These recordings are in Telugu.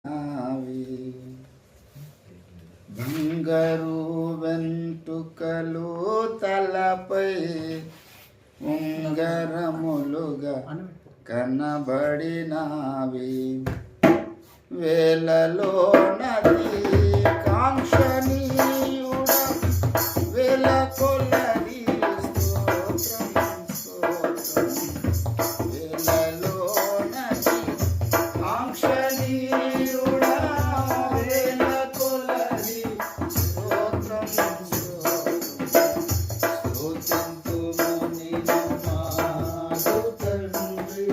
నావి బంగారు వెంట్రుకలు తలపై ఉంగరములుగా కనబడినావి. వేలలో నది కాంక్షణీయుడ వేల కొలది స్తోత్రం స్తోత్రం. వేలలో నది కాంక్షణీయుడ వేల కొలది స్తోత్రం స్తోత్రం. స్తోత్రంతుము నిన్ను మాకు తండ్రి,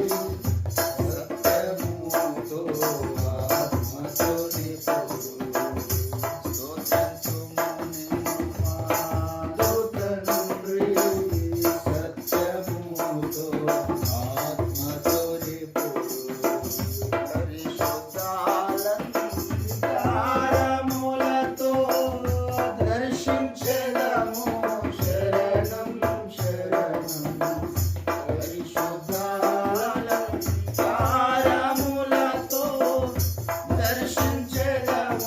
సత్యముతో ఆత్మతో నింపుడు. స్తోత్రంతుము నిన్ను మాకు తండ్రి, సత్యముతో ఆత్మతో నింపుడు. పరిశుద్ధాలంకారములతో దర్శించెదము శరణం శరణం. పరిశుద్ధాలంకారములతో దర్శించెదము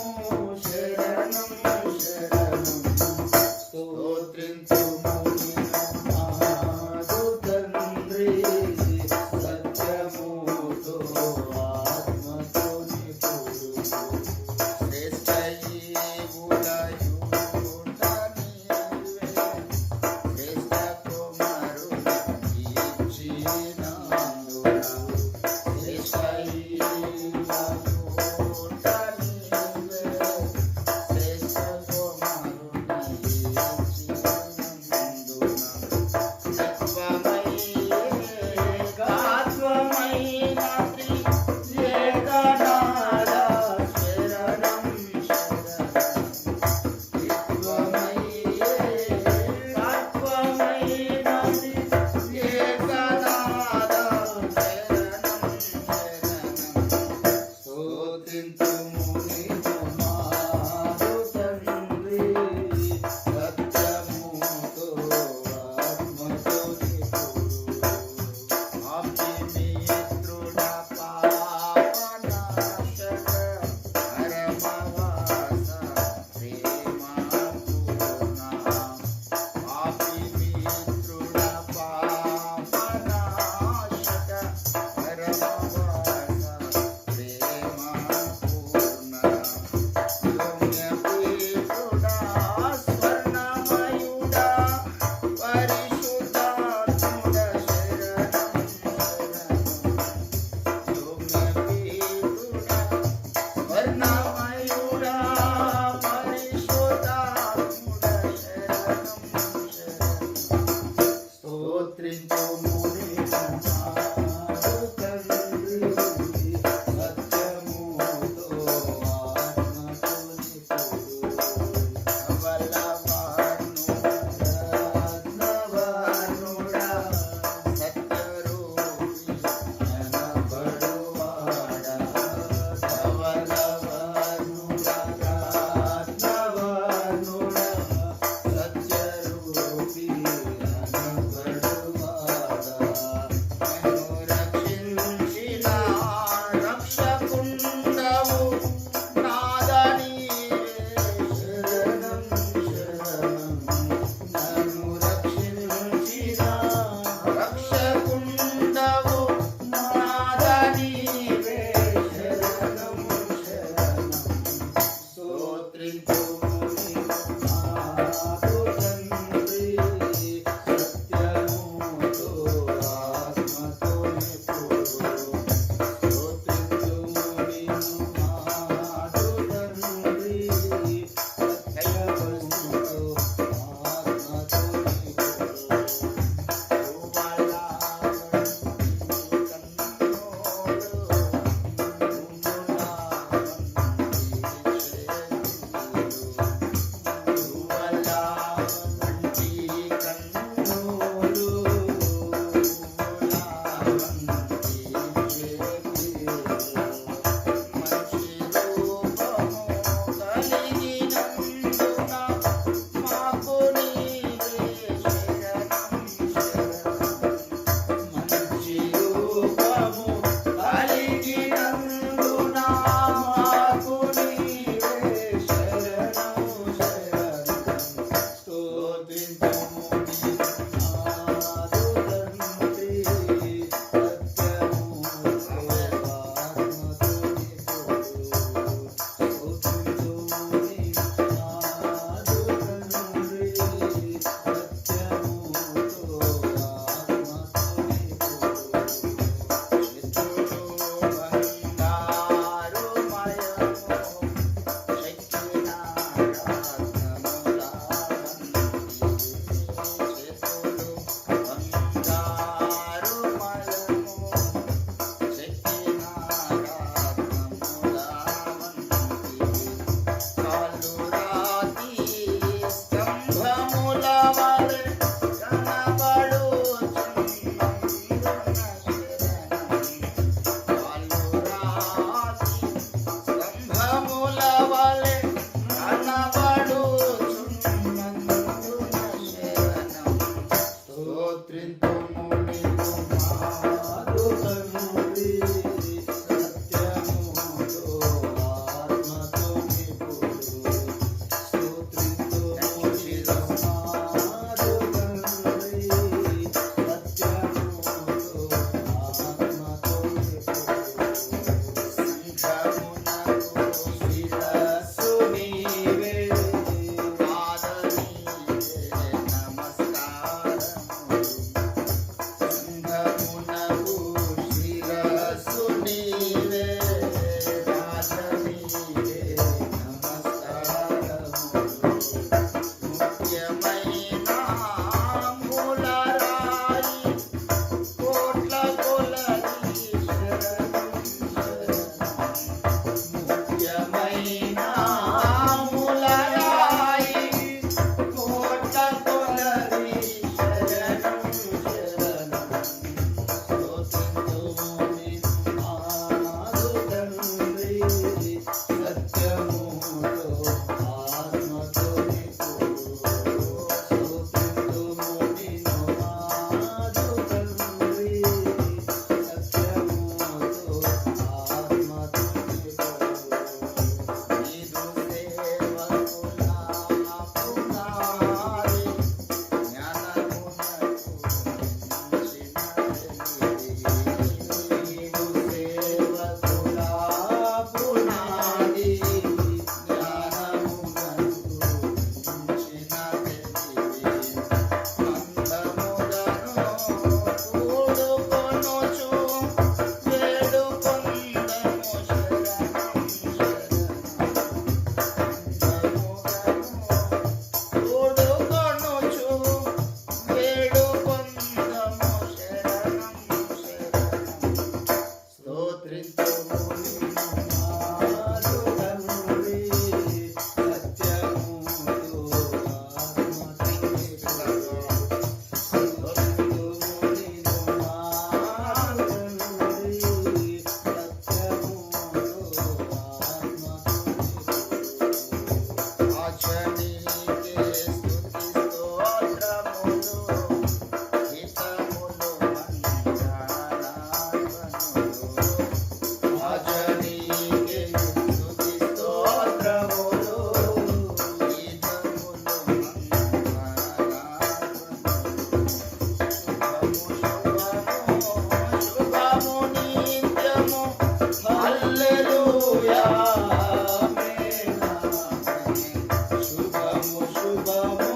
శుభము శుభము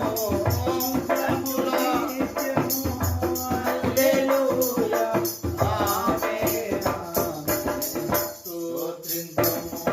ప్రభుల నిత్యము హల్లెలూయా ఆమేన్ స్తోత్రింతుము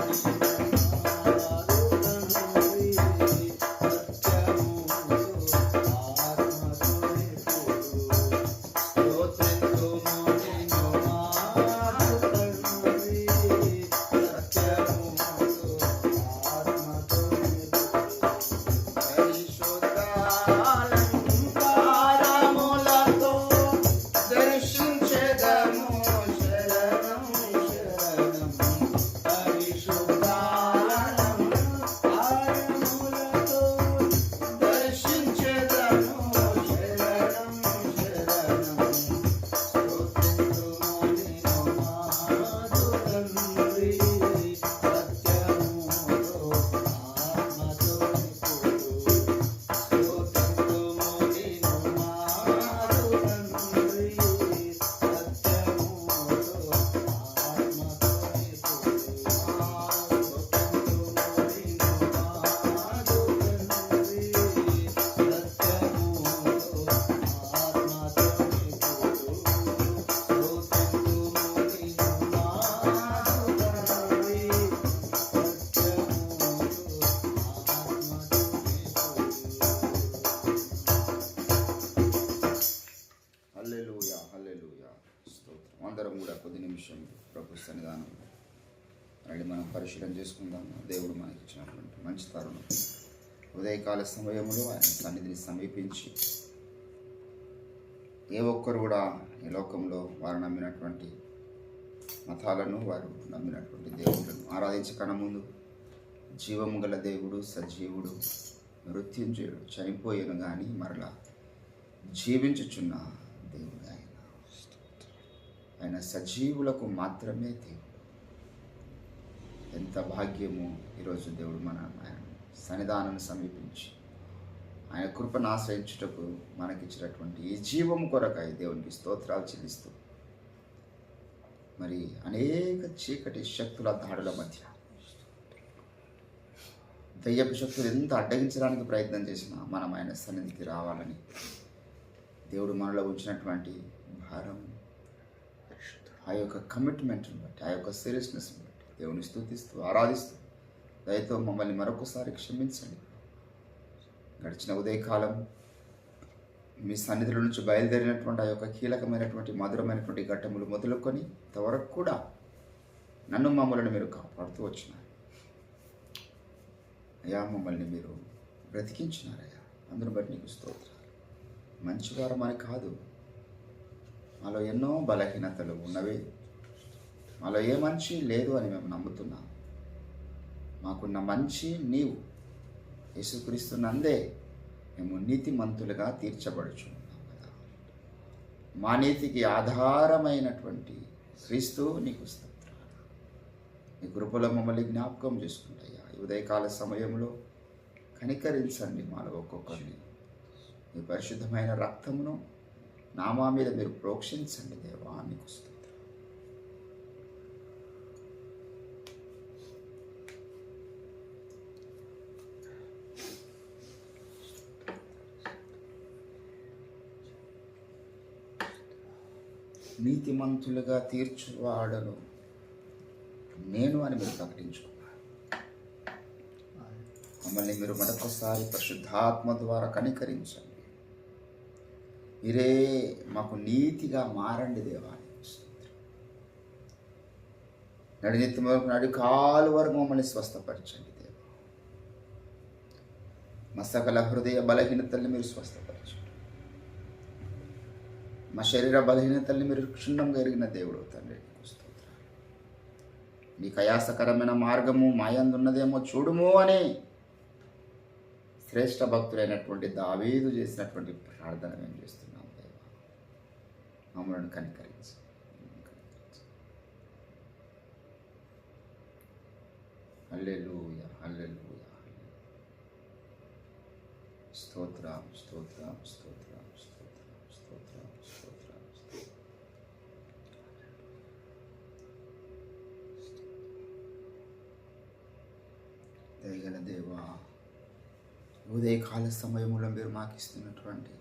హల్లెలూయా హల్లెలూయా స్తోత్రం. అందరం కూడా కొద్ది నిమిషం ప్రభు సన్నిధానం రండి, మనం పరిశీలన చేసుకుందాము. దేవుడు మనకి ఇచ్చినటువంటి మంచి తరుణం ఉదయకాల సమయంలో ఆయన సన్నిధిని సమీపించి ఏ ఒక్కరు కూడా ఈ లోకంలో వారు నమ్మినటువంటి మతాలను, వారు నమ్మినటువంటి దేవుళ్ళను ఆరాధించకన్నా ముందు జీవము గల దేవుడు, సజీవుడు, మృత్యుంజయుడు, చనిపోయాను కానీ మరలా జీవించుచున్న దేవుడు ఆయన సజీవులకు మాత్రమే దేవుడు. ఎంత భాగ్యము ఈరోజు దేవుడు ఆయన సన్నిధానాన్ని సమీపించి ఆయన కృపను ఆశ్రయించుటకు మనకిచ్చినటువంటి ఈ జీవం కొరకై దేవునికి స్తోత్రాలు చెల్లిస్తూ, మరి అనేక చీకటి శక్తుల దాడుల మధ్య దయ్యపు శక్తులు ఎంత అడ్డగించడానికి ప్రయత్నం చేసినా మనం ఆయన సన్నిధికి రావాలని దేవుడు మనలో ఉంచినటువంటి భారం, ఆ యొక్క కమిట్మెంట్ని బట్టి, ఆ యొక్క సీరియస్నెస్ని బట్టి దేవుని స్తుతిస్తూ ఆరాధిస్తూ దయతో మమ్మల్ని మరొకసారి క్షమించండి. గడిచిన ఉదయకాలం మీ సన్నిధిలో నుంచి బయలుదేరినటువంటి ఆ యొక్క కీలకమైనటువంటి మధురమైనటువంటి ఘట్టములు మొదలుకొని ఇంతవరకు కూడా నన్ను మమ్మల్ని మీరు కాపాడుతూ వచ్చినారు అయ్యా. మమ్మల్ని మీరు బ్రతికించినారయ్యా. అందును బట్టి నీకు స్తోత్రాలు. మంచివారం అని కాదు, మాలో ఎన్నో బలహీనతలు ఉన్నవి, మాలో ఏ మంచి లేదు అని మేము నమ్ముతున్నాం. మాకున్న మంచి నీవు యేసుక్రీస్తునందే మేము నీతిమంతులుగా తీర్చబడుచున్నాం కదా. మా నీతికి ఆధారమైనటువంటి క్రీస్తు నీకు స్తోత్రాలు. నీ కృపలో మమ్మల్ని జ్ఞాపకం చేసుకుంటాయా. ఈ ఉదయకాల సమయంలో కనికరించండి మాలో ఒక్కొక్కరిని. మీ పరిశుద్ధమైన రక్తమును నామా మీద మీరు ప్రోక్షించండి దేవా, నీకు స్తోత్రం. నీతిమంతులుగా తీర్చువాడను నేను అని మీరు ప్రకటించుకున్నారు. మమ్మల్ని మీరు మరొకసారి పరిశుద్ధాత్మ ద్వారా కనికరించండి. మీరే మాకు నీతిగా మారండి దేవా. నడినెత్తి వరకు నడికాలు వరకు మమ్మల్ని స్వస్థపరచండి దేవా. మా సకల హృదయ బలహీనతల్ని మీరు స్వస్థపరచండి. మా శరీర బలహీనతల్ని మీరు క్షుణ్ణంగా ఎరిగిన దేవుడు తండ్రి, స్తోత్రాలు. నీకు ఆయాసకరమైన మార్గము మాయందున్నదేమో చూడుము అని శ్రేష్ఠ భక్తులైనటువంటి దావీదు చేసినటువంటి ప్రార్థన మేము చేస్తున్నాం దేవా. మమ్మల్ని కనికరించి హల్లెలూయా హల్లెలూయా. స్తోత్రం స్తోత్రం స్తోత్రం స్తోత్రం స్తోత్రం స్తోత్రం. దయగల దేవా, ఉదయకాల సమయంలో మీరు మాకు ఇస్తున్నటువంటి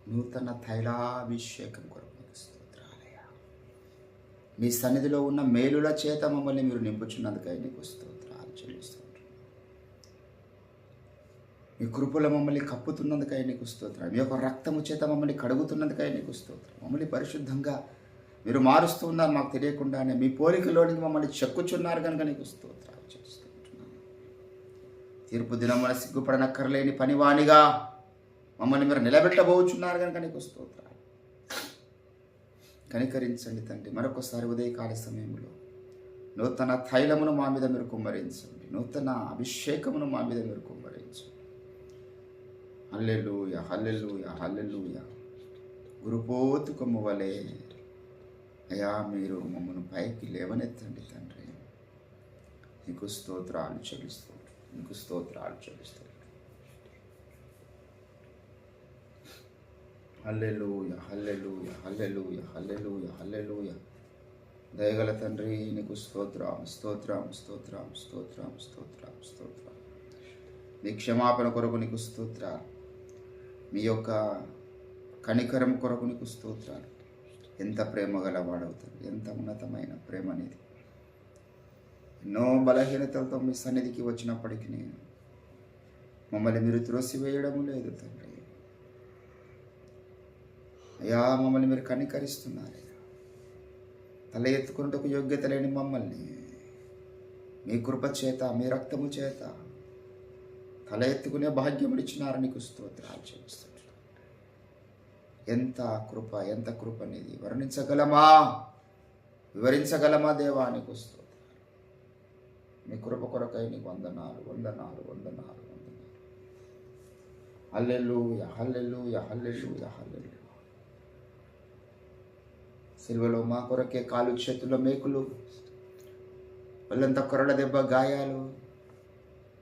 నూతన తైలాభిషేకం కొరకు మీకు స్తోత్రాలయ్యా. మీ సన్నిధిలో ఉన్న మేలుల చేత మమ్మల్ని మీరు నింపుచున్నందుకై నీకు స్తోత్రాలు చెల్లిస్తున్నాను. మీ కృపలో మమ్మల్ని కప్పుతున్నందుకై నీకు స్తోత్రాలు. మీ యొక్క రక్తము చేత మమ్మల్ని కడుగుతున్నందుకై నీకు స్తోత్రం. మమ్మల్ని పరిశుద్ధంగా మీరు మారుస్తూ ఉన్నారు మాకు తెలియకుండానే. మీ పోలికలోనికి మమ్మల్ని చెక్కుచున్నారు కనుక నీకు స్తోత్రాలు చేస్తుంటున్నాను. తీర్పు దినమున సిగ్గుపడనక్కర్లేని పనివానిగా మమ్మల్ని మీరు నిలబెట్టబోచున్నారు కనుక నీకు స్తోత్రాలు. కనికరించండి తండ్రి. మరొకసారి ఉదయకాల సమయంలో నూతన తైలమును మా మీద మీరు కుమ్మరించండి. నూతన అభిషేకమును మా మీద మీరు కుమ్మరించండి. హల్లెలూయా, హల్లెలూయా, హల్లెలూయా. గురుపోతు కొమ్ము వలె అయ్యా మీరు మమ్మల్ని పైకి లేవనెత్తండి తండ్రి. నీకు స్తోత్రాలు చెల్లిస్తూ, నీకు స్తోత్రాలు చెల్లిస్తూ. హల్లెలూయా, హల్లెలూయా, హల్లెలూయా, హల్లెలూయా, హల్లెలూయా. దయగల తండ్రి నీకు స్తోత్రం, స్తోత్రం, స్తోత్రం, స్తోత్రం, స్తోత్రం, స్తోత్రం. మీ క్షమాపణ కొరకు నీకు స్తోత్రాలు. మీ యొక్క కనికరం కొరకు నీకు స్తోత్రాలు. ఎంత ప్రేమ గలవాడవుతాడు, ఎంత ఉన్నతమైన ప్రేమ అనేది. ఎన్నో బలహీనతలతో మీ సన్నిధికి వచ్చినప్పటికీ మమ్మల్ని మీరు త్రోసివేయడము లేదు తండ్రి. అయ్యా మమ్మల్ని మీరు కనికరిస్తున్నారు. తల ఎత్తుకున్నటకు యోగ్యత లేని మమ్మల్ని మీ కృప చేత, మీ రక్తము చేత తల ఎత్తుకునే భాగ్యమునిచ్చినారు. నీకు స్తోత్రాలు చెల్లిస్తున్నాను. ఎంత కృప, ఎంత కృప అనేది వర్ణించగలమా, వివరించగలమా దేవా? నీకు స్తోత్రాలు. మీ కృప కొరకై నీకు వందనాలు, వందనాలు, వందనాలు, వందనాలు. హల్లెలూయా, హల్లెలూయా, హల్లెలూయా, హల్లెలూయా. సిలువలో మా కొరకే కాలు చేతుల్లో మేకులు, ఒళ్ళంతా కొరడ దెబ్బ గాయాలు,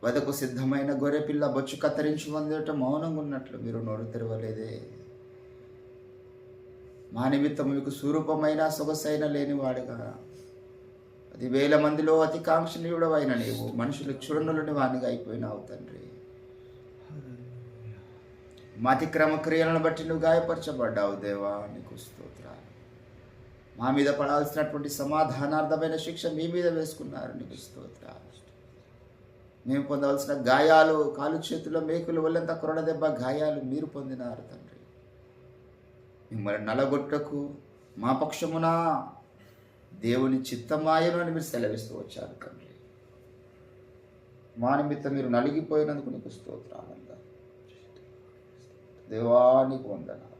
వదకు సిద్ధమైన గొర్రెపిల్ల బొచ్చు కత్తిరించి వందేట మౌనంగా ఉన్నట్లు మీరు నోరు తెరవలేదే. మా నిమిత్తం మీకు స్వరూపమైన సొగసైన లేనివాడుగా 10,000 మందిలో అతి కాంక్షణీయుడవైన నీవు మనుషులు చూడనులని వానిగా అయిపోయినావు తండ్రి. మా అతిక్రమ క్రియలను బట్టి నువ్వు గాయపరచబడ్డావు దేవా. నీకు స్తోత్రాలు. మా మీద పడాల్సినటువంటి సమాధానార్థమైన శిక్ష మీ మీద వేసుకున్నారు. నీకు స్తోత్రాలు. మేము పొందవలసిన గాయాలు, కాలు చేతుల్లో మేకులు, ఒళ్ళంతా కొరడ దెబ్బ గాయాలు మీరు పొందినారు తండ్రి. మిమ్మల్ని నలగొట్టకు మా పక్షమున దేవుని చిత్తమాయను అని మీరు సెలవిస్తూ వచ్చారు తండ్రి. మా నిమిత్తం మీరు నలిగిపోయినందుకు నీకు స్తోత్రాలంగా దేవా. నీకు వందనాలు.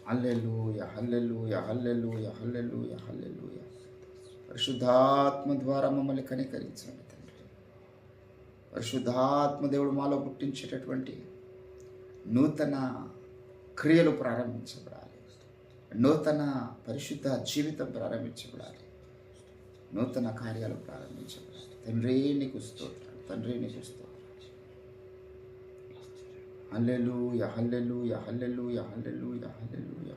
హల్లెలూయా, హల్లెలూయా, హల్లెలూయా, హల్లెలూయా, హల్లెలూయా. పరిశుద్ధాత్మ ద్వారా మమ్మల్ని కనికరించండి తండ్రి. పరిశుద్ధాత్మ దేవుడు మాలో పుట్టించేటటువంటి నూతన క్రియలు ప్రారంభించబడాలి. నూతన పరిశుద్ధ జీవితం ప్రారంభించబడాలి. నూతన కార్యాలు ప్రారంభించబడాలి. తండ్రి నీకు స్తోత్రాలు, తండ్రి నీకు స్తోత్రాలు. హల్లెలూయా, హల్లెలూయా, హల్లెలూయా, హల్లెలూయా, హల్లెలూయా.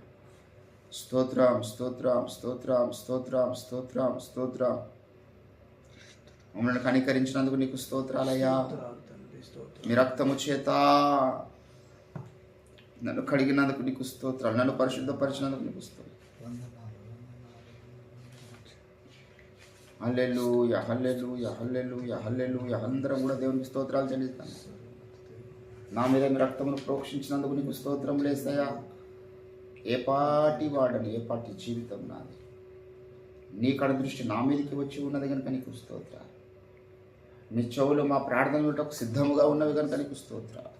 స్తోత్రం, స్తోత్రం, స్తోత్రం, స్తోత్రం, స్తోత్రం, స్తోత్రం. మమ్మల్ని కనికరించినందుకు నీకు స్తోత్రాలయ్యా. మీ రక్తము చేత నన్ను కడిగినందుకు నీకు స్తోత్రాలు. నన్ను పరిశుద్ధపరిచినందుకు నీకు స్తోత్రాలు. హల్లెలూయా, హల్లెలూయా, హల్లెలూయా, హల్లెలూయా. అందరం కూడా దేవునికి స్తోత్రాలు చెల్లిస్తాను. నా మీద మీ రక్తమును ప్రోక్షించినందుకు నీకు స్తోత్రం లేస్తాయా. ఏ పాటి వాడని, ఏ పాటి జీవితం నాది. నీ కడ దృష్టి నా మీదకి వచ్చి ఉన్నది కనుక నీకు స్తోత్రాలు. మీ చెవులు మా ప్రార్థనలకు సిద్ధముగా ఉన్నవి కనుక నీకు స్తోత్రాలు.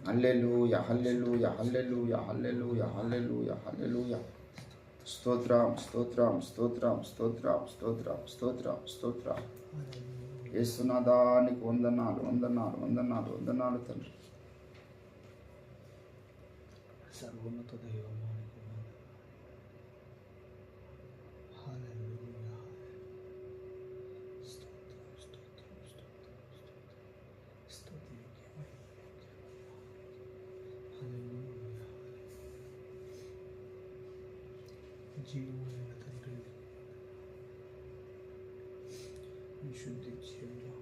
హల్లెలూయా, హల్లెలూయా, హల్లెలూయా, హల్లెలూయా, హల్లెలూయా, హల్లెలూయా. స్తోత్రం, స్తోత్రం, స్తోత్రం, స్తోత్రం, స్తోత్రం, స్తోత్రం, స్తోత్రం. యేసునాథా నీకు వందనాలు, వందనాలు, వందనాలు, వందనాలు తండ్రి. సర్వోన్నత దైవమానికి హల్లెలూయా. స్తోత్రం, స్తోత్రం, స్తోత్రం, స్తోత్రం. హల్లెలూయా. జీవమైన తండ్రి శుద్ధి చేయడం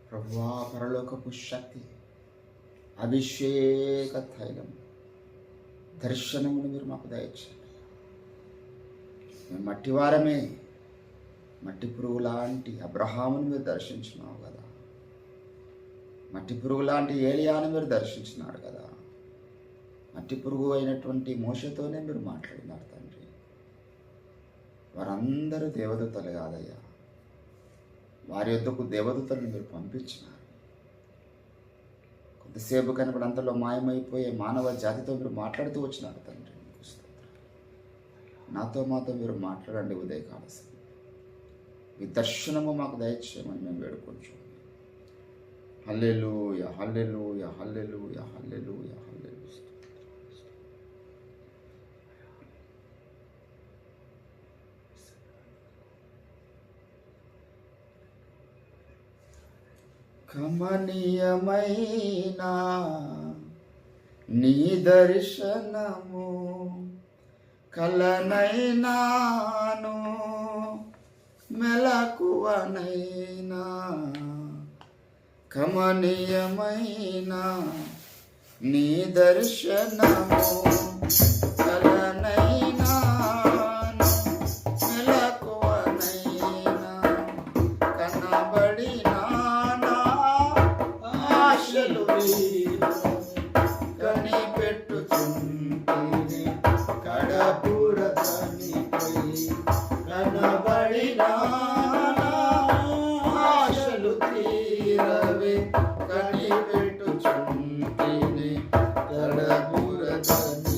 ప్రభువా, పరలోకపు శక్తి, అభిషేక తైలం, దర్శనమును మీరు మాకు దయచేయండి. మేము మట్టివారమే, మట్టి పురుగు లాంటి అబ్రహామును మీరు దర్శించినావు కదా, మట్టి పురుగు లాంటి ఏలియాను మీరు దర్శించినాడు కదా, మట్టి పురుగు అయినటువంటి మోషతోనే మీరు మాట్లాడినారు తండ్రి. వారందరూ దేవదూతలు కాదయ్యా, వారి యొద్దకు దేవదూతలను మీరు పంపించినారు. కొంతసేపు కనబడి అంతలో మాయమైపోయే మానవ జాతితో మీరు మాట్లాడుతూ వచ్చినారు తండ్రి. మీకు స్తోత్రం. మాతో మీరు మాట్లాడండి ఉదయకాల సమయం. మీ దర్శనము మాకు దయచేయమని మేము వేడుకొంచున్నాం. హల్లెలూయా, హల్లెలూయా, హల్లెలూయా, హల్లెలూయా, హల్లెలూయా. కమనీయమైన నీ దర్శనము కలనైనాను మెలకువనైనా, కమనీయమైన నీ దర్శనము కలనైనాను మెలకువనైనా, కనబడినా ఆశలు కనిపెట్టుచుంటేనే కడపురతనిపై, కనబడిన ఆశలు తీరవే కనిపెట్టుచుంటేనే కడపురతని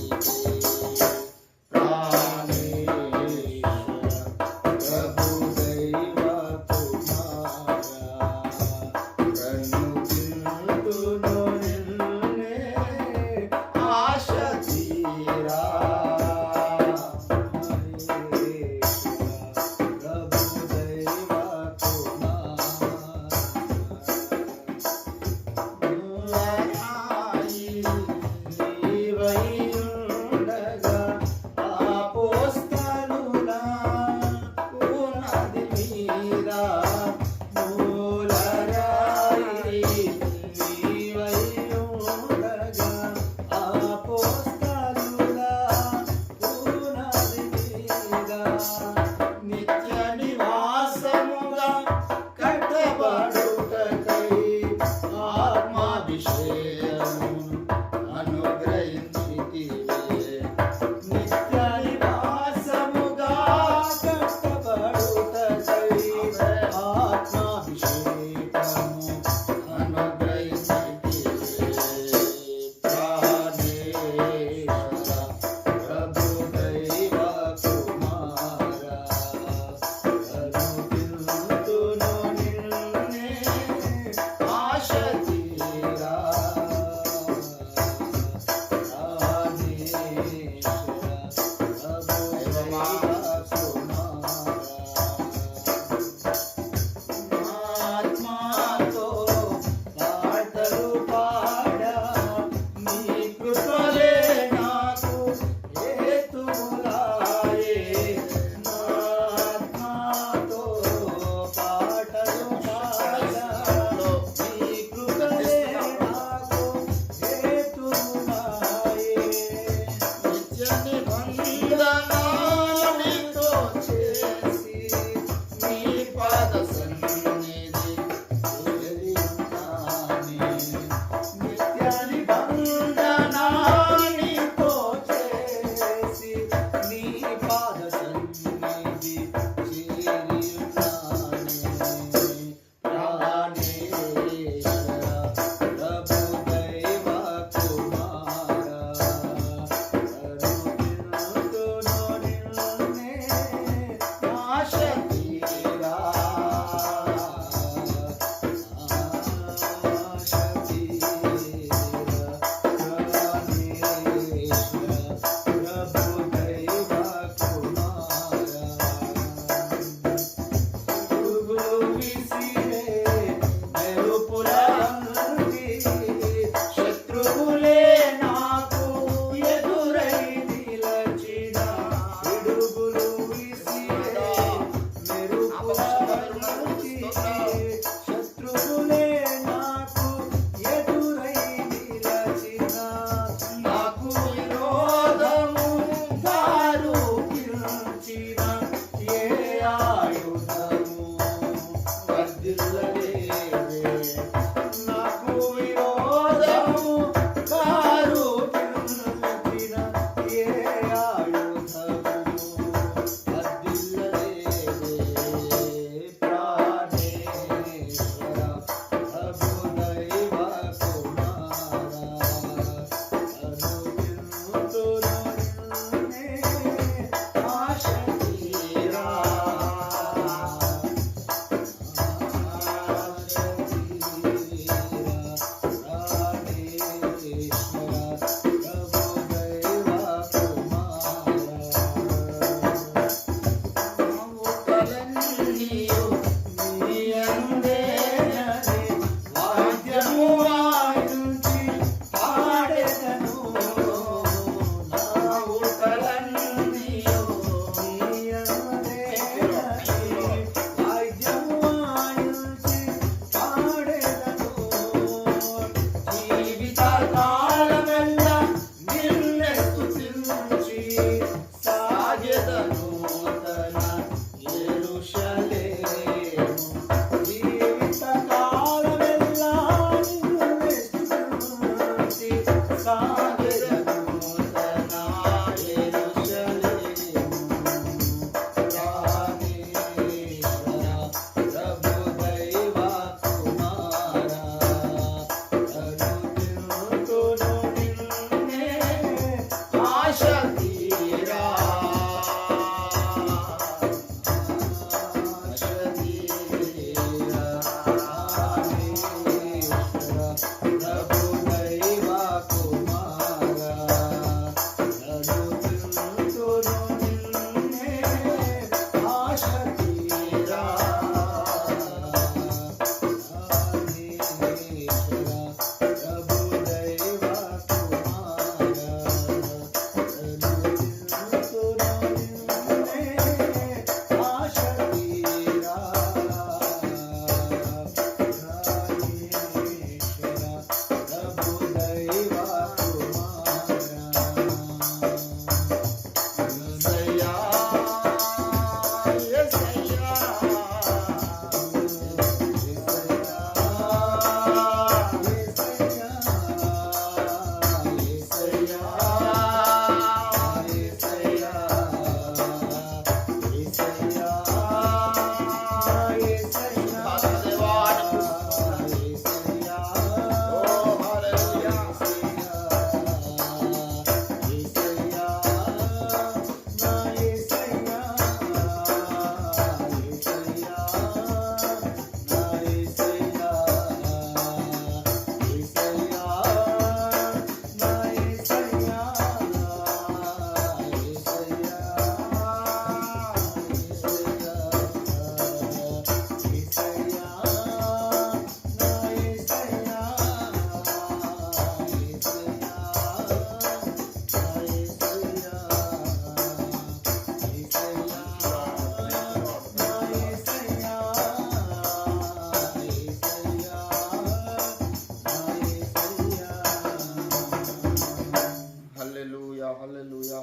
హల్లెలూయా.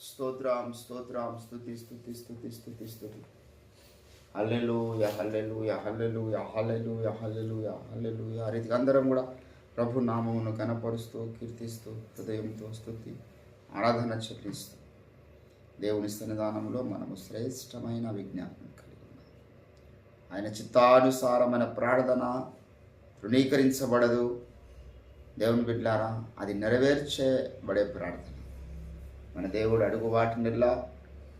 స్తోత్రం స్తోత్రం, స్తుతి స్తుతి స్తుతి స్తుతి స్తుతి. హల్లెలూయా హల్లెలూయా హల్లెలూయా హల్లెలూయా హల్లెలూయా హల్లెలూయా. ఆ రీతిగా అందరం కూడా ప్రభు నామమును కనపరుస్తూ కీర్తిస్తూ హృదయంతో స్తుతి ఆరాధన చెల్లిస్తూ దేవుని సన్నిధానంలో మనము శ్రేష్టమైన విజ్ఞాపనం కలిగి ఉన్నాం. ఆయన చిత్తానుసారమైన ప్రార్థన తృణీకరించబడదు. దేవుని బిడ్డలారా, అది నెరవేర్చబడే ప్రార్థన. మన దేవుడు అడుగు వాటినిలా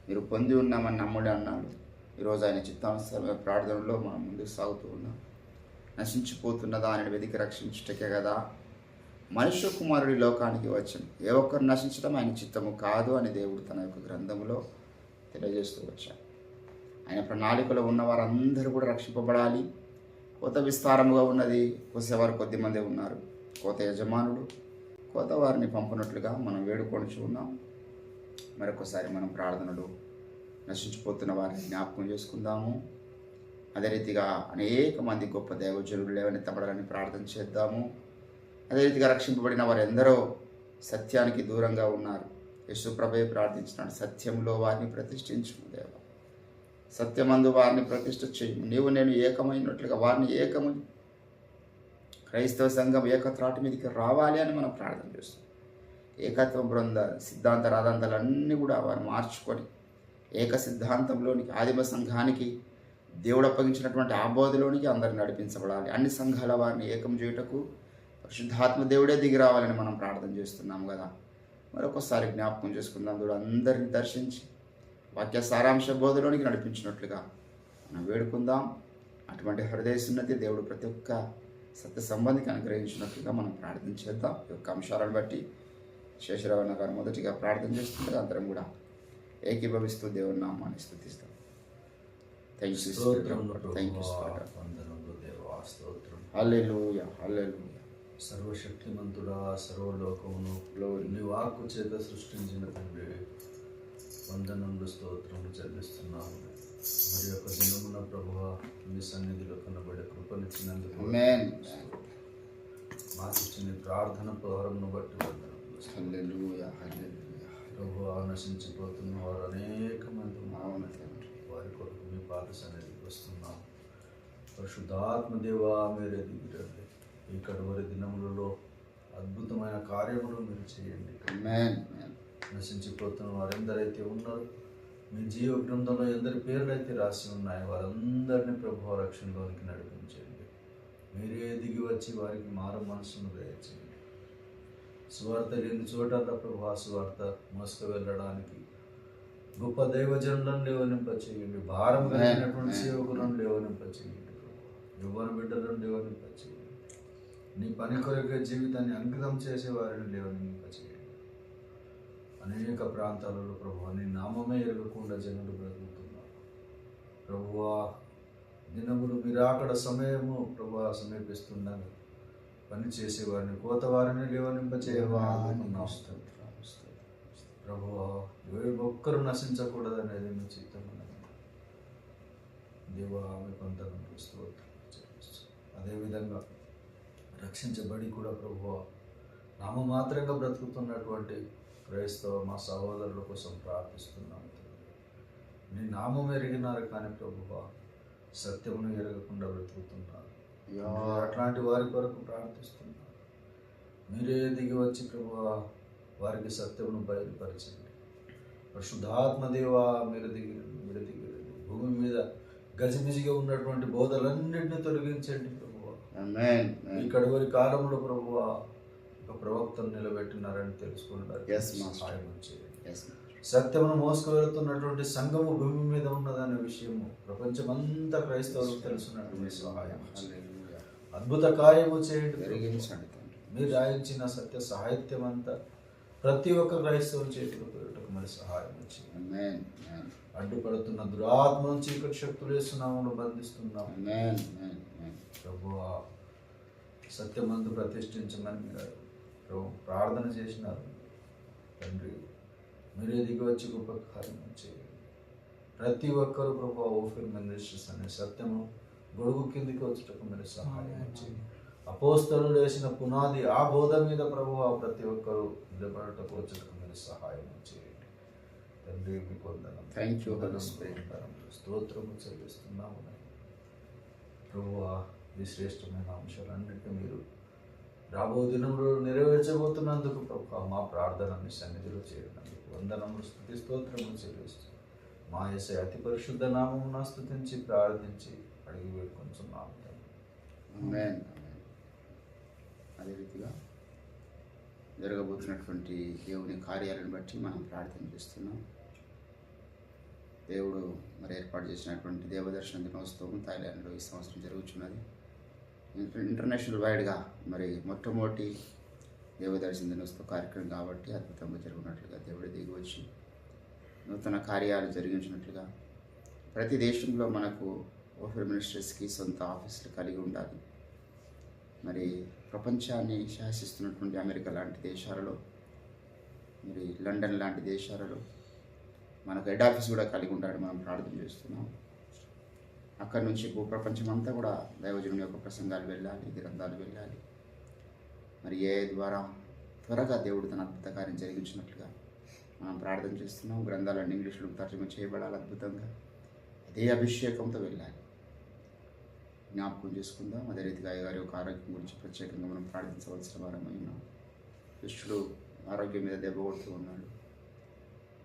మీరు పొంది ఉన్నామని నమ్ముడు అన్నాడు. ఈరోజు ఆయన చిత్తానుసారమైన ప్రార్థనలో మనం ముందుకు సాగుతూ ఉన్నాం. నశించిపోతున్న దానిని వెతికి రక్షించుటకే కదా మనుష్య కుమారుడి లోకానికి వచ్చాను. ఏ ఒక్కరు నశించడం ఆయన చిత్తము కాదు అని దేవుడు తన యొక్క గ్రంథంలో తెలియజేస్తూ వచ్చాడు. ఆయన ప్రణాళికలో ఉన్న వారందరూ కూడా రక్షింపబడాలి. కోత విస్తారముగా ఉన్నది, కోసేవారు కొద్దిమంది ఉన్నారు. కోత యజమానుడు కోత వారిని పంపునట్లుగా మనం వేడుకొని ఉన్నాం. మరొకసారి మనం ప్రార్థనలు నశించిపోతున్న వారిని జ్ఞాపకం చేసుకుందాము. అదే రీతిగా అనేక మంది గొప్ప దైవజనులు లేవనెత్తబడాలని ప్రార్థన చేద్దాము. అదే రీతిగా రక్షింపబడిన వారు ఎందరో సత్యానికి దూరంగా ఉన్నారు. యేసుప్రభువే ప్రార్థించినాడు, సత్యంలో వారిని ప్రతిష్ఠించుము దేవా, సత్యమందు వారిని ప్రతిష్ఠ చేయము. నీవు నేను ఏకమైనట్లుగా వారిని ఏకము క్రైస్తవ సంఘం ఏకత్రాటి మీదకి రావాలి అని మనం ప్రార్థన చేస్తాం. ఏకత్వ బృంద సిద్ధాంత రాధాంతాలన్నీ కూడా వారు మార్చుకొని ఏక సిద్ధాంతంలోనికి ఆదిమ సంఘానికి దేవుడు అప్పగించినటువంటి ఆబోధలోనికి అందరిని నడిపించబడాలి. అన్ని సంఘాల వారిని ఏకం చేయుటకు పరిశుద్ధాత్మ దేవుడే దిగి రావాలని మనం ప్రార్థన చేస్తున్నాం కదా. మరొకసారి జ్ఞాపకం చేసుకుందాం. దేవుడు అందరిని దర్శించి వాక్య సారాంశ బోధలోనికి నడిపించినట్లుగా మనం వేడుకుందాం. అటువంటి హృదయ సున్నతి దేవుడు ప్రతి ఒక్క సత్య సంబంధికి అనుగ్రహించినట్లుగా మనం ప్రార్థన చేద్దాం. ఈ యొక్క అంశాలను బట్టి శేషరావణ గారు మొదటిగా ప్రార్థన చేస్తుంటే అందరం కూడా ఏకీభవిస్తూ దేవుని నామాన్ని స్తుతిస్తాం. Thank you. హల్లెలూయా హల్లెలూయా. సర్వశక్తిమంతుడా, సర్వలోకమును నీ వాక్కు చేత సృష్టించిన తండ్రి, వందనములు స్తోత్రములు చెల్లిస్తున్నాము. మరి యొక్క దినమున ప్రభువా మీ సన్నిధిలో కనబడే కృపనిచ్చినందుకు మాకు ఇచ్చిన ప్రార్థన పౌరమును బట్టి వందనములు. హల్లెలూయా హల్లెలూయా. ప్రభువా నశించిపోతున్న వారు అనేక మంది వారి కొరకు మీ పాద సన్నిధికి వస్తున్నాం. పరిశుద్ధాత్మ దేవా మీరే దిగిరండి. ఈ కడవరి దినములలో అద్భుతమైన కార్యములు మీరు చేయండి. నశించిపోతున్న వారెందరైతే ఉన్నారో మీ జీవ గ్రంథంలో ఎందరి పేర్లు అయితే రాసి ఉన్నాయో వారందరినీ ప్రభువు రక్షణలోనికి నడిపించండి. మీరే దిగి వచ్చి వారికి మారు మనసును దయచేయండి. సువార్త లేని చోటల్లా ప్రభు సువార్త మోసుకు వెళ్ళడానికి గొప్ప దైవజనులను లేవనింపచేయండి. భారం కలిగినటువంటి సేవకులను లేవనింపచేయండి. యువన బిడ్డలను లేవనింపచేయండి. నీ పని కొరకే జీవితాన్ని అంకితం చేసే వారిని లేవనింపచేయండి. అనేక ప్రాంతాలలో ప్రభువా నీ నామమే ఎరగకుండా జనులు బ్రతుకుతున్నారు. ప్రభువా దినములు మీరు అక్కడ సమయము ప్రభువా సమీపిస్తుండగా పని చేసేవారిని కోత వారిని లేవనింపచేయవారు. ప్రభువా ఏ ఒక్కరు నశించకూడదనేది మీ చిత్తమన్నది. దేవా ఆమె కొంతమంది స్తోత్రం. అదేవిధంగా రక్షించబడి కూడా ప్రభువా నామమాత్రంగా బ్రతుకుతున్నటువంటి క్రైస్తవ మా సహోదరుల కోసం ప్రార్థిస్తున్నాను. నీ నామం ఎరిగినారు కానీ ప్రభువా సత్యమును ఎరగకుండా బ్రతుకుతున్నారు. అట్లాంటి వారి కొరకు ప్రార్థిస్తున్నారు. మీరే దిగి వచ్చి ప్రభువా వారికి సత్యమును బయలుపరచండి. పరిశుద్ధాత్మదేవా మీరు దిగి భూమి మీద గజిబిజిగా ఉన్నటువంటి బోధలన్నింటినీ తొలగించండి ప్రభువా. ఈ కడవరి కాలంలో ప్రభువా ఒక ప్రవక్తను నిలబెట్టినారని తెలుసుకున్నారు. సహాయం చేయండి. సత్యమును మోసుకు వెళుతున్నటువంటి సంఘము భూమి మీద ఉన్నదనే విషయము ప్రపంచమంతా క్రైస్తవులకు తెలుసున్నటువంటి సహాయం అద్భుత కార్యము చేయండి. మీరు రాయించిన సత్య సాహిత్యం అంతా ప్రతి ఒక్క క్రైస్తవుని చేతిలో పెట్టకు మరి సహాయం చేయండి. అడ్డుపడుతున్న దురాత్మ చీకటి శక్తులు వేస్తున్నాము బంధిస్తున్నాము. ప్రభువా సత్యమందు ప్రతిష్ఠించమని మీరు ప్రార్థన చేసినారు తండ్రి. మీరే దిగి వచ్చి గొప్ప కార్యం చేయండి. ప్రతి ఒక్కరు ప్రభువా ఓఫిర్ మినిస్ట్రీస్ అనే సత్యము గొడుగు కిందికి వచ్చేటప్పుడు మీరు సహాయం చేయండి. అపోస్తలులు వేసిన పునాది ఆ బోధ మీద ప్రభువా ప్రతి ఒక్కరు నిలబడటకు వచ్చేటప్పుడు తండ్రి సహాయం చేయండి. తండ్రి మీకు వందనం. Thank you, Holy Spirit. స్తోత్రము చెల్లిస్తున్నాము ప్రభువా. ఈ శ్రేష్టమైన అంశాలన్నింటినీ మీరు రాబో దినంలో నెరవేర్చబోతున్నందుకు ప్రభు మా ప్రార్థనని సన్నిధిలో చేరినందుకు వందనములు, స్తుతి స్తోత్రములు చెల్లిస్తూ మా యేసయ్య అతి పరిశుద్ధ నామమున స్తుతించి ప్రార్థించి అడిగి వేడుకొంచున్నాము. ఆమేన్. అదే రీతిగా జరగబోతున్నటువంటి దేవుని కార్యాలను బట్టి మనం ప్రార్థన చేస్తున్నాం. దేవుడు మరి ఏర్పాటు చేసినటువంటి దేవదర్శన దినోత్సవం థాయిలాండ్లో ఈ సంవత్సరం జరుగుతున్నది. ఇంటర్నేషనల్ వైడ్గా మరి మొట్టమొదటి దేవదర్శన దినోత్సవ కార్యక్రమం కాబట్టి అద్భుతంగా జరుగుతున్నట్లుగా దేవుడు దిగి వచ్చి నూతన కార్యాలు జరిగించినట్లుగా ప్రతి దేశంలో మనకు ఓఫర్ మినిస్ట్రీస్కి సొంత ఆఫీసులు కలిగి ఉండాలి. మరి ప్రపంచాన్ని శాసిస్తున్నటువంటి అమెరికా లాంటి దేశాలలో, మరి లండన్ లాంటి దేశాలలో మనకు హెడ్ ఆఫీస్ కూడా కలిగి ఉండాలని మనం ప్రార్థన చేస్తున్నాం. అక్కడి నుంచి భూప్రపంచం అంతా కూడా దైవజనుని యొక్క ప్రసంగాలు వెళ్ళాలి, గ్రంథాలు వెళ్ళాలి. మరి ఏ ద్వారా త్వరగా దేవుడు తన అద్భుత కార్యం జరిగించినట్లుగా మనం ప్రార్థన చేస్తున్నాం. గ్రంథాలన్నీ ఇంగ్లీష్లో తర్జుమా చేయబడాలి అద్భుతంగా. అదే అభిషేకంతో వెళ్ళాలి. జ్ఞాపకం చేసుకుందాం. అదే రీతిగా అయ్యగారి యొక్క ఆరోగ్యం గురించి ప్రత్యేకంగా మనం ప్రార్థించవలసిన వారమై ఉన్నాం. దుష్టుడు ఆరోగ్యం మీద దెబ్బ కొడుతూ ఉన్నాడు.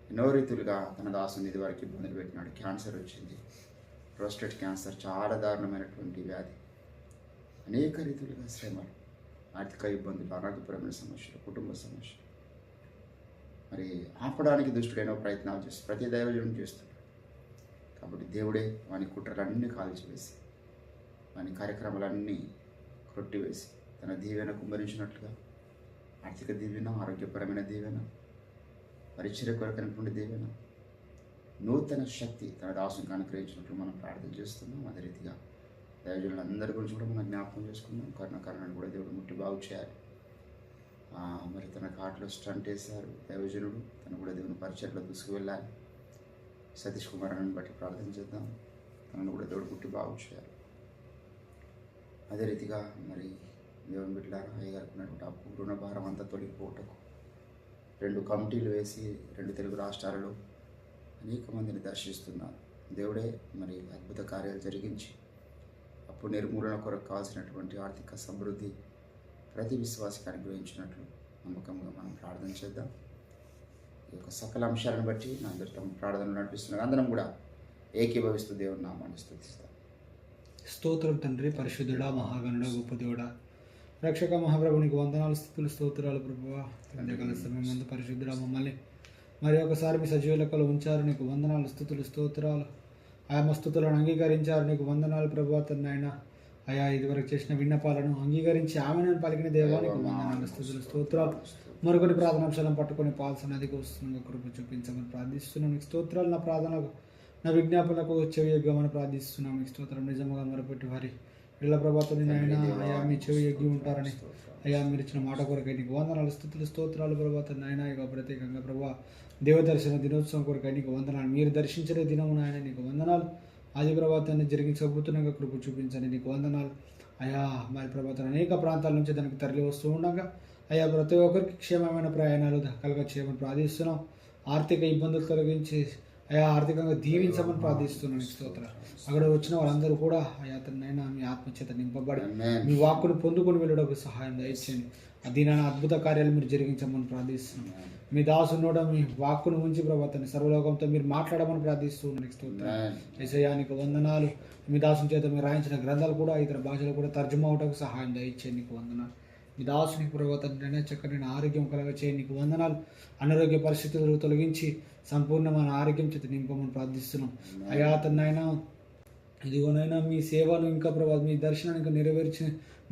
ఎన్నో రీతులుగా తన దాసుని ఇది వరకు ఇబ్బందులు పెట్టినాడు. క్యాన్సర్ వచ్చింది, ప్రోస్టేట్ క్యాన్సర్, చాలా దారుణమైనటువంటి వ్యాధి. అనేక రీతులుగా శ్రమలు, ఆర్థిక ఇబ్బందులు, ఆరోగ్యపరమైన సమస్యలు, కుటుంబ సమస్యలు. మరి ఆపడానికి దుష్టుడు ఎన్నో ప్రయత్నాలు చేస్తూ ప్రతి దైవజనం చేస్తున్నాడు. కాబట్టి దేవుడే వాని కుట్రలన్నీ కాల్చివేసి వాని కార్యక్రమాలన్నీ కొట్టివేసి తన దీవెన కుమ్మరించినట్లుగా ఆర్థిక దీవెన, ఆరోగ్యపరమైన దీవెన, పరిచర్య కొరకైనటువంటి దీవెన, నూతన శక్తి తన దాసునికి అనుగ్రహించినట్లు మనం ప్రార్థన చేస్తున్నాం. అదే రీతిగా దైవజనులందరి గురించి కూడా మనం జ్ఞాపకం చేసుకున్నాం. కరుణాకరణను కూడా దేవుడు ముట్టి బాగు చేయాలి. మరి తన కాట్లో స్టంట్ వేశారు దైవజనుడు, తను కూడా దేవుని పరిచర్లో తీసుకువెళ్ళాలి. సతీష్ కుమార్ అని బట్టి ప్రార్థన చేద్దాం. తనను కూడా దేవుడు ముట్టి బాగు చేయాలి. అదే రీతిగా మరి దేవుని బిడ్డలారా అయ్యగారుకున్నటువంటి అప్పు రుణ భారం అంతా తొలగిపోవటకు 2 కమిటీలు వేసి 2 తెలుగు రాష్ట్రాలలో అనేక మందిని దర్శిస్తున్నారు. దేవుడే మరి అద్భుత కార్యాలు జరిగించి అప్పు నిర్మూలన కొరకు కావాల్సినటువంటి ఆర్థిక సమృద్ధి ప్రతి విశ్వాసికి అనుగ్రహించినట్లు నమ్మకంగా మనం ప్రార్థన చేద్దాం. ఈ యొక్క సకల అంశాలను బట్టి నా అందరి తమ ప్రార్థనలు నడిపిస్తున్నారు. అందరం కూడా ఏకీభవిస్తూ దేవుని నామాన్ని స్తుతిస్తాం. స్తోత్రం తండ్రి, పరిశుద్ధుడా, మహాగణుడా, గొప్ప దేవుడా, రక్షక మహాప్రభునికి వందనాలు, స్తుతులు, స్తోత్రాలు. ప్రభువా ఉదయకాల సమయం అంతా పరిశుద్ధుడా మమ్మల్ని మరి ఒకసారి మీ సజీవ లెక్కలో ఉంచారు. నీకు వందనాలు, స్తుతులు, స్తోత్రాలు. ఆయా స్తుతులను అంగీకరించారు. నీకు వందనాలు ప్రభువా. తనైనా ఆయా ఇదివరకు చేసిన విన్నపాలను అంగీకరించి ఆమెను పలికిన దేవానికి వందనాలు, స్తుతులు, స్తోత్రాలు. మరికొన్ని ప్రార్థనాంశాలను పట్టుకొని పాల్సన్నదికి వస్తున్న కృప చూపించమని ప్రార్థిస్తున్నాం. నీకు స్తోత్రాలు. నా ప్రార్థనలకు, నా విజ్ఞాపనకు చెవియొగ్గమని ప్రార్థిస్తున్నాం. మీకు స్తోత్రం. నిజంగా మొరపెట్టి వారి ఇళ్ల ప్రభాతం అయినా అయ్యా మీ చెవి ఎగ్గి ఉంటారని అయ్యా మీరు ఇచ్చిన మాట కొరకై నీకు వందనాలు, స్తుతులు, స్తోత్రాలు ప్రభాతం నాయన. ఇక ప్రత్యేకంగా ప్రభా దేవదర్శన దినోత్సవం కొరకై నీకు వందనాలు. మీరు దర్శించే దినము నాయన నీకు వందనాలు. ఆది ప్రభాతాన్ని జరిగించబోతున్నాగా కృప చూపించండి. నీకు వందనాలు అయ్యా. మరి ప్రభాతం అనేక ప్రాంతాల నుంచి దానికి తరలి వస్తూ ఉండగా అయ్యా ప్రతి ఒక్కరికి క్షేమమైన ప్రయాణాలు కలగ చేయమని ప్రార్థిస్తున్నాం. ఆర్థిక ఇబ్బందులు తొలగించి అయా ఆర్థికంగా దీవించమని ప్రార్థిస్తున్నాను. స్తోత్రం. అక్కడ వచ్చిన వాళ్ళందరూ కూడా అయా తనైనా మీ ఆత్మచేత నింపబడి మీ వాక్కును పొందుకొని వెళ్ళడానికి సహాయం దయచేయండి. దీని అద్భుత కార్యాలు మీరు జరిగించమని ప్రార్థిస్తున్నాం. మీ దాసునోడ మీ వాక్కును ఉంచి ప్రభాతాన్ని సర్వలోకంతో మీరు మాట్లాడమని ప్రార్థిస్తున్నాను. స్తోత్రం. యేసయ్యానికి వందనాలు. మీ దాసుని చేత మీరు రాయించిన గ్రంథాలు కూడా ఇతర భాషలు కూడా తర్జుమా అవడానికి సహాయం దయచేయండి. నీకు వందనాలు. మీ దాసునికి ప్రభాతాన్ని చక్కని ఆరోగ్యం కలగ చేయండి. నీకు వందనాలు. అనారోగ్య పరిస్థితులు తొలగించి సంపూర్ణమైన ఆరోగ్యం చేత నింపమని ప్రార్థిస్తున్నాం. అయా తనైనా ఇదిగోనైనా మీ సేవను ఇంకా ప్రభావ మీ దర్శనాన్ని ఇంకా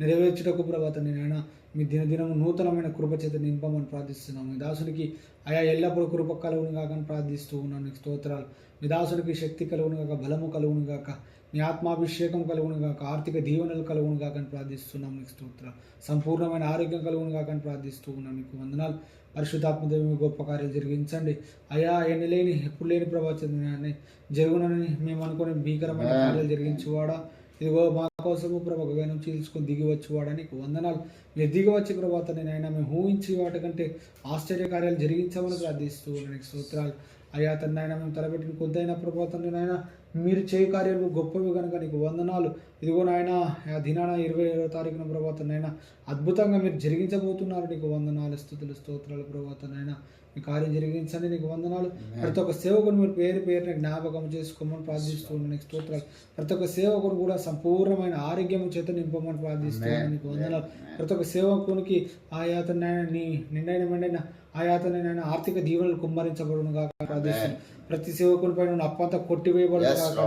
నెరవేర్చుటకు ప్రభాతాన్ని నైనా మీ దినదినము నూతనమైన కృప చేత నింపమని ప్రార్థిస్తున్నాం. మీ దాసునికి అయా ఎల్లప్పుడూ కృప కలుగును కాక ప్రార్థిస్తూ ఉన్నాను. నీకు స్తోత్రాలు. మీ దాసునికి శక్తి కలుగును గాక, బలము కలుగును గాక, మీ ఆత్మాభిషేకం కలుగును గాక, ఆర్థిక దీవెనలు కలుగును గాక అని ప్రార్థిస్తున్నాం. నీకు స్తోత్రాలు. సంపూర్ణమైన ఆరోగ్యం కలుగును గాక అని ప్రార్థిస్తూ ఉన్నాం. నీకు వందనాలు. పరిశుద్ధాత్మదేవి మీ గొప్ప కార్యాలు జరిగించండి అయా. ఎన్ని లేని ఎప్పుడు లేని ప్రభావాన్ని జరుగునని మేము అనుకుని భీకరమైన కార్యాలు జరిగించేవాడా. ఇదిగో మా కోసము ప్రభా గగనం చీల్చుకొని దిగి వచ్చి వాడని వందనాలు. మీరు దిగి వచ్చి ప్రభా తండ్రి నాయన మేము ఊహించి వాటికంటే ఆశ్చర్య కార్యాలు జరిగించమని ప్రార్థిస్తూ నీకు స్తోత్రాలు అయ్యా తండ్రి నాయన. మేము తలపెట్టిన కొద్దైన ప్రభా తండ్రి నాయన మీరు చేయ కార్యాలు గొప్పవి కనుక నీకు వందనాలు. ఇదిగో నాయన ఆ దినాన 27వ తారీఖున ప్రభా తండ్రి నాయన అద్భుతంగా మీరు జరిగించబోతున్నారు. నీకు వందనాలు, స్తుతులు, స్తోత్రాలు ప్రభా తండ్రి నాయన. మీ కార్యం జరిగించండి, నీకు వందనాలు. ప్రతి ఒక్క సేవకుని మీరు పేరుని జ్ఞాపకం చేసుకోమని ప్రార్థిస్తూ నీకు స్తోత్రాలు. ప్రతి ఒక్క సేవకుని కూడా సంపూర్ణమైన ఆరోగ్యం చేత నింపమని ప్రార్థిస్తున్నాను, నీకు వందనాలు. ప్రతి ఒక్క సేవకునికి ఆయాతనైనా నీ నిండైన మెండైన ఆయాతనైనా ఆర్థిక దీవెనలు కుమ్మరించబడును కాక ప్రార్థిస్తున్నాను. ప్రతి సేవకుని పైన అప్పంతా కొట్టివేయబడును కాక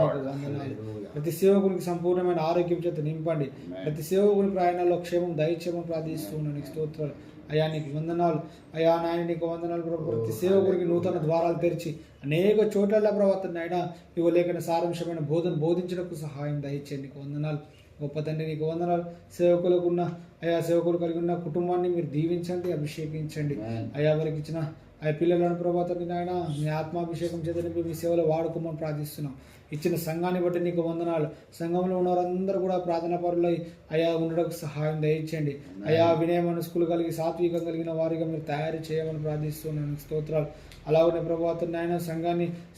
నీకు వందనాలు. ప్రతి సేవకునికి సంపూర్ణమైన ఆరోగ్యం చేత నింపండి. ప్రతి సేవకుని ప్రయాణాల్లో క్షేమం దయచేయమని ప్రార్థిస్తున్నాను, నీకు స్తోత్రాలు అయ్యా. నీకు వందనాలు అయ్యా నాయన, నీకు వందనాలు ప్రభు. ప్రతి సేవకుడికి నూతన ద్వారాలు తెరిచి అనేక చోట్ల ప్రవర్తన అయినా ఇవ్వలేకన సారాంశమైన బోధించడానికి సహాయం దయచేయండి, నీకు వందనాలు. గొప్ప తండ్రి నీకు వందనాలు. సేవకులకు ఉన్న అయా సేవకులు కలిగి ఉన్న కుటుంబాన్ని మీరు దీవించండి, అభిషేకించండి అయ్యా. వారికి ఇచ్చిన ఆ పిల్లలను ప్రభా తండ్రి నాయన మీ ఆత్మాభిషేకం చేత మీ సేవలో వాడుకోమని ప్రార్థిస్తున్నాం. ఇచ్చిన సంఘాన్ని బట్టి నీకు వందనాలు. సంఘంలో ఉన్న వారందరూ కూడా ప్రార్థనా పరులై అయా ఉండడానికి సహాయం దయచేయండి అయా. వినయ మనస్కులు కలిగి సాత్వికం కలిగిన వారిగా మీరు తయారు చేయమని ప్రార్థిస్తున్నాను, స్తోత్రాలు. అలాగే ప్రభా తండ్రి నాయన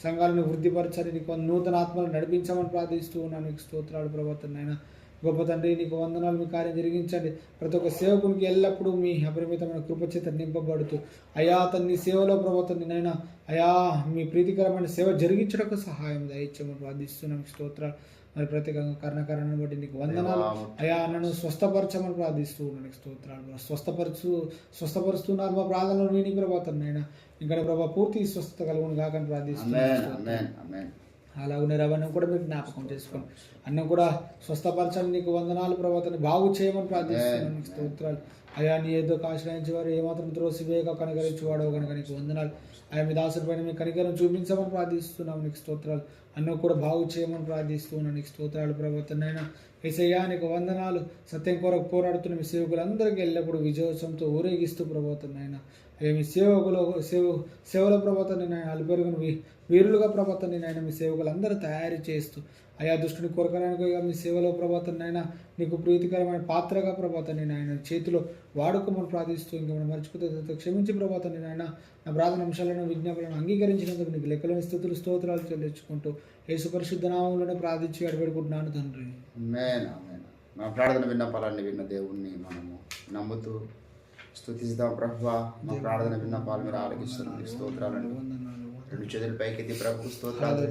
సంఘాలను వృద్ధిపరచని నీకు నూతన ఆత్మలను నడిపించమని ప్రార్థిస్తూ ఉన్నాను, నీకు స్తోత్రాలు ప్రభా తండ్రి నాయన. గొప్ప తండ్రి నీకు వందనాలు. మీ కార్యం జరిగించండి. ప్రతి ఒక్క సేవకునికి ఎల్లప్పుడూ మీ అపరిమితమైన కృపచేత నింపబడుతూ అయా తన్ని సేవలో ప్రభా తండ్రి నాయన అయా మీ ప్రీతికరమైన సేవ జరిగించడానికి సహాయం దయచేయమని ప్రార్థిస్తున్నాం, స్తోత్రాలు. మరి ప్రత్యేకంగా కారణాన్ని బట్టి నీకు వందనాలు అయా. నన్ను స్వస్థపరచమని ప్రార్థిస్తూ ఉన్నాను, స్తోత్రాలు. స్వస్థపరుస్తున్నారు మా ప్రార్థనలో విని ప్రభా తండ్రి నాయన. ఇంకా ప్రభా పూర్తి స్వస్థత కలుగును కాకని ప్రార్థిస్తున్నాను. అలాగనే రవాణా కూడా మీరు జ్ఞాపకం చేసుకోండి. అన్నం కూడా స్వస్థపరచండి, నీకు వందనాలు ప్రభావాన్ని బాగు చేయమని ప్రార్థిస్తున్నాను, నీకు స్తోత్రాలు అయా. నీ ఏదో ఆశ్రయించేవారు ఏమాత్రం త్రోసివేయక కనికరించేవాడవు కనుక నీకు వందనాలు అయా. మీ దాసుల పైన మీ కనికరం చూపించమని ప్రార్థిస్తున్నాం, నీకు స్తోత్రాలు. అన్నం కూడా బాగు చేయమని ప్రార్థిస్తున్నాను, నీకు స్తోత్రాలు ప్రభావతనైనా. యేసయ్యా నీకు వందనాలు. సత్యం కొరకు పోరాడుతున్న మీ సేవకులందరికీ ఎల్లప్పుడూ విజయోత్సవంతో ఊరేగిస్తూ ప్రభావతనైనా అయ్యా. మీ సేవల ప్రభావతనైనా అల్పెరుగును వీరులుగా ప్రభావతనైనా మీ సేవకులందరూ తయారు చేస్తూ అయా దుష్టుని కొరకడానికి మీ సేవలో ప్రభావతనైనా నీకు ప్రీతికరమైన పాత్రగా ప్రభావతనైనా ఆయన చేతిలో వాడుకోమని ప్రార్థిస్తూ ఇంకా మనం మర్చిపోతే క్షమించి ప్రభావతనైనా నా ప్రార్థన అంశాలను విజ్ఞాపనలను అంగీకరించినందుకు నీకు లెక్కలేని స్తుతులు స్తోత్రాలు చెల్లించుకుంటూ యేసు పరిశుద్ధ నామములోనే ప్రార్థించి అడబెడుకుంటున్నాను తండ్రి. మా ప్రార్థన విన్నపాలన్నీ విన్న దేవుణ్ణి మనము నమ్ముతూ స్తుతిస్తాం ప్రభువా. మా ప్రార్థన విన్నపాలు మీరు ఆలకిస్తున్నారు, స్తోత్రాలను రెండు చేతులు పైకెత్తి ప్రభుకు స్తోత్రాలు.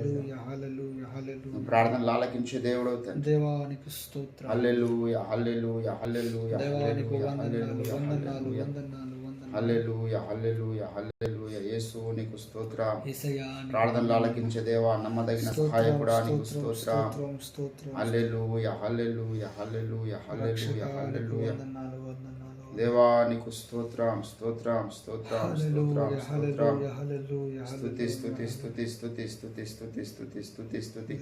ప్రార్థనలు ఆలకించే దేవుడు దేవానికి స్తోత్రం. హల్లెలూయా హల్లెలూయా హల్లెలూయా హల్లెలూయా హల్లెలూయా హల్లెలూయా. యేసు నీకు స్తోత్రం. ప్రార్థనలు ఆలకించే దేవా, నమ్మదగిన సహాయకుడా నీకు స్తోత్రం. హల్లెలూయా హల్లెలూయా హల్లెలూయా హల్లెలూయా హల్లెలూయా. దేవా నీకు స్తోత్రం స్తోత్రం స్తోత్రం స్తోత్రం స్తోత్రం. స్తుతి స్తుతి స్తుతి స్తుతి స్తుతి స్తుతి స్తుతి స్తుతి స్తుతి.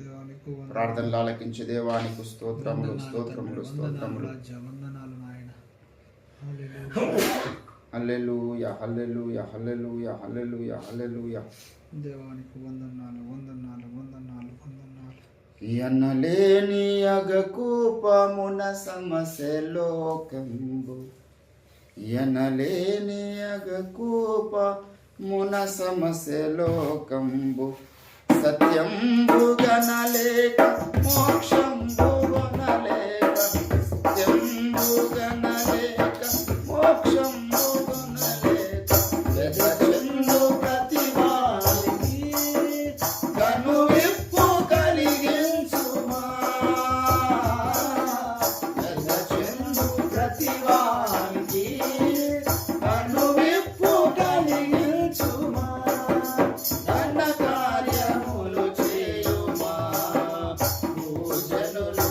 ప్రార్థనలు ఆలకించే దేవా నీకు స్తోత్రములు స్తోత్రములు స్తోత్రములు. హల్లెలూయా హల్లెలూయా హల్లెలూయా హల్లెలూయా హల్లెలూయా. దేవానికి వందనాలు వందనాలు వందనాలు వందనాలు. ఎనలేని అగకూపమున సమస్యలోకంబు, ఎనలేని అగకూపమున సమస్యలోకంబు. సత్యంబు గనలేక మోక్షంబు గనలేక, సత్యంబు గనలేక మోక్షంబు గనలేక. వెదచందు ప్రతివానికి కనువిప్పు కలిగించుమా. వెదచందు ప్రతివానికి కనువిప్పు కలిగించుమా. ఘన కార్యములు చేయుమా. భూజనులు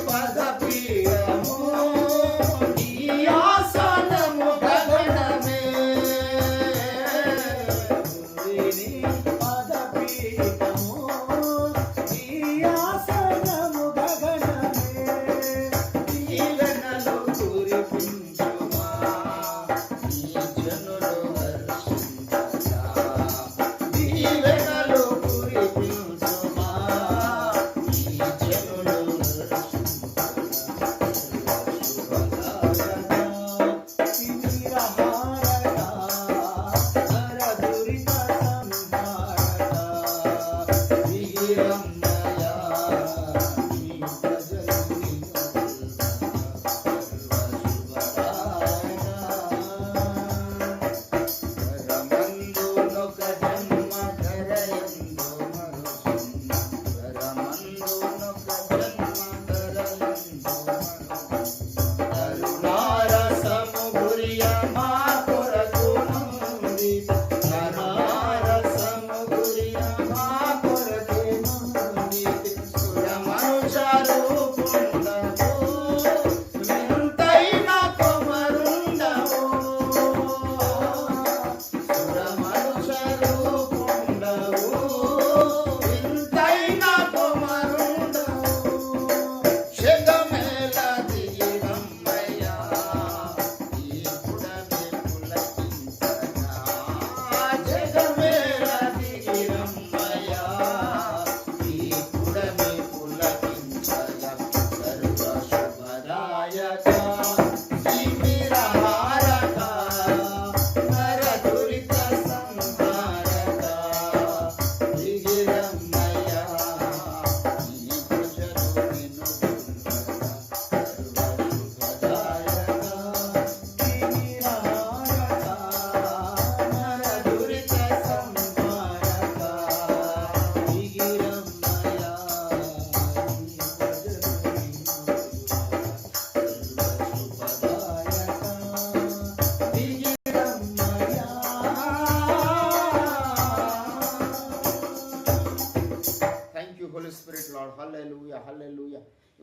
పదపీఠము నీ ఆసనము గగనమే నీ పదపీఠము నీ ఆసనము గగనమే దీవెనలు కురిపించుమా నీ జనులు హర్షించగా దీవెనలు కురిపించుమా నీ జనులు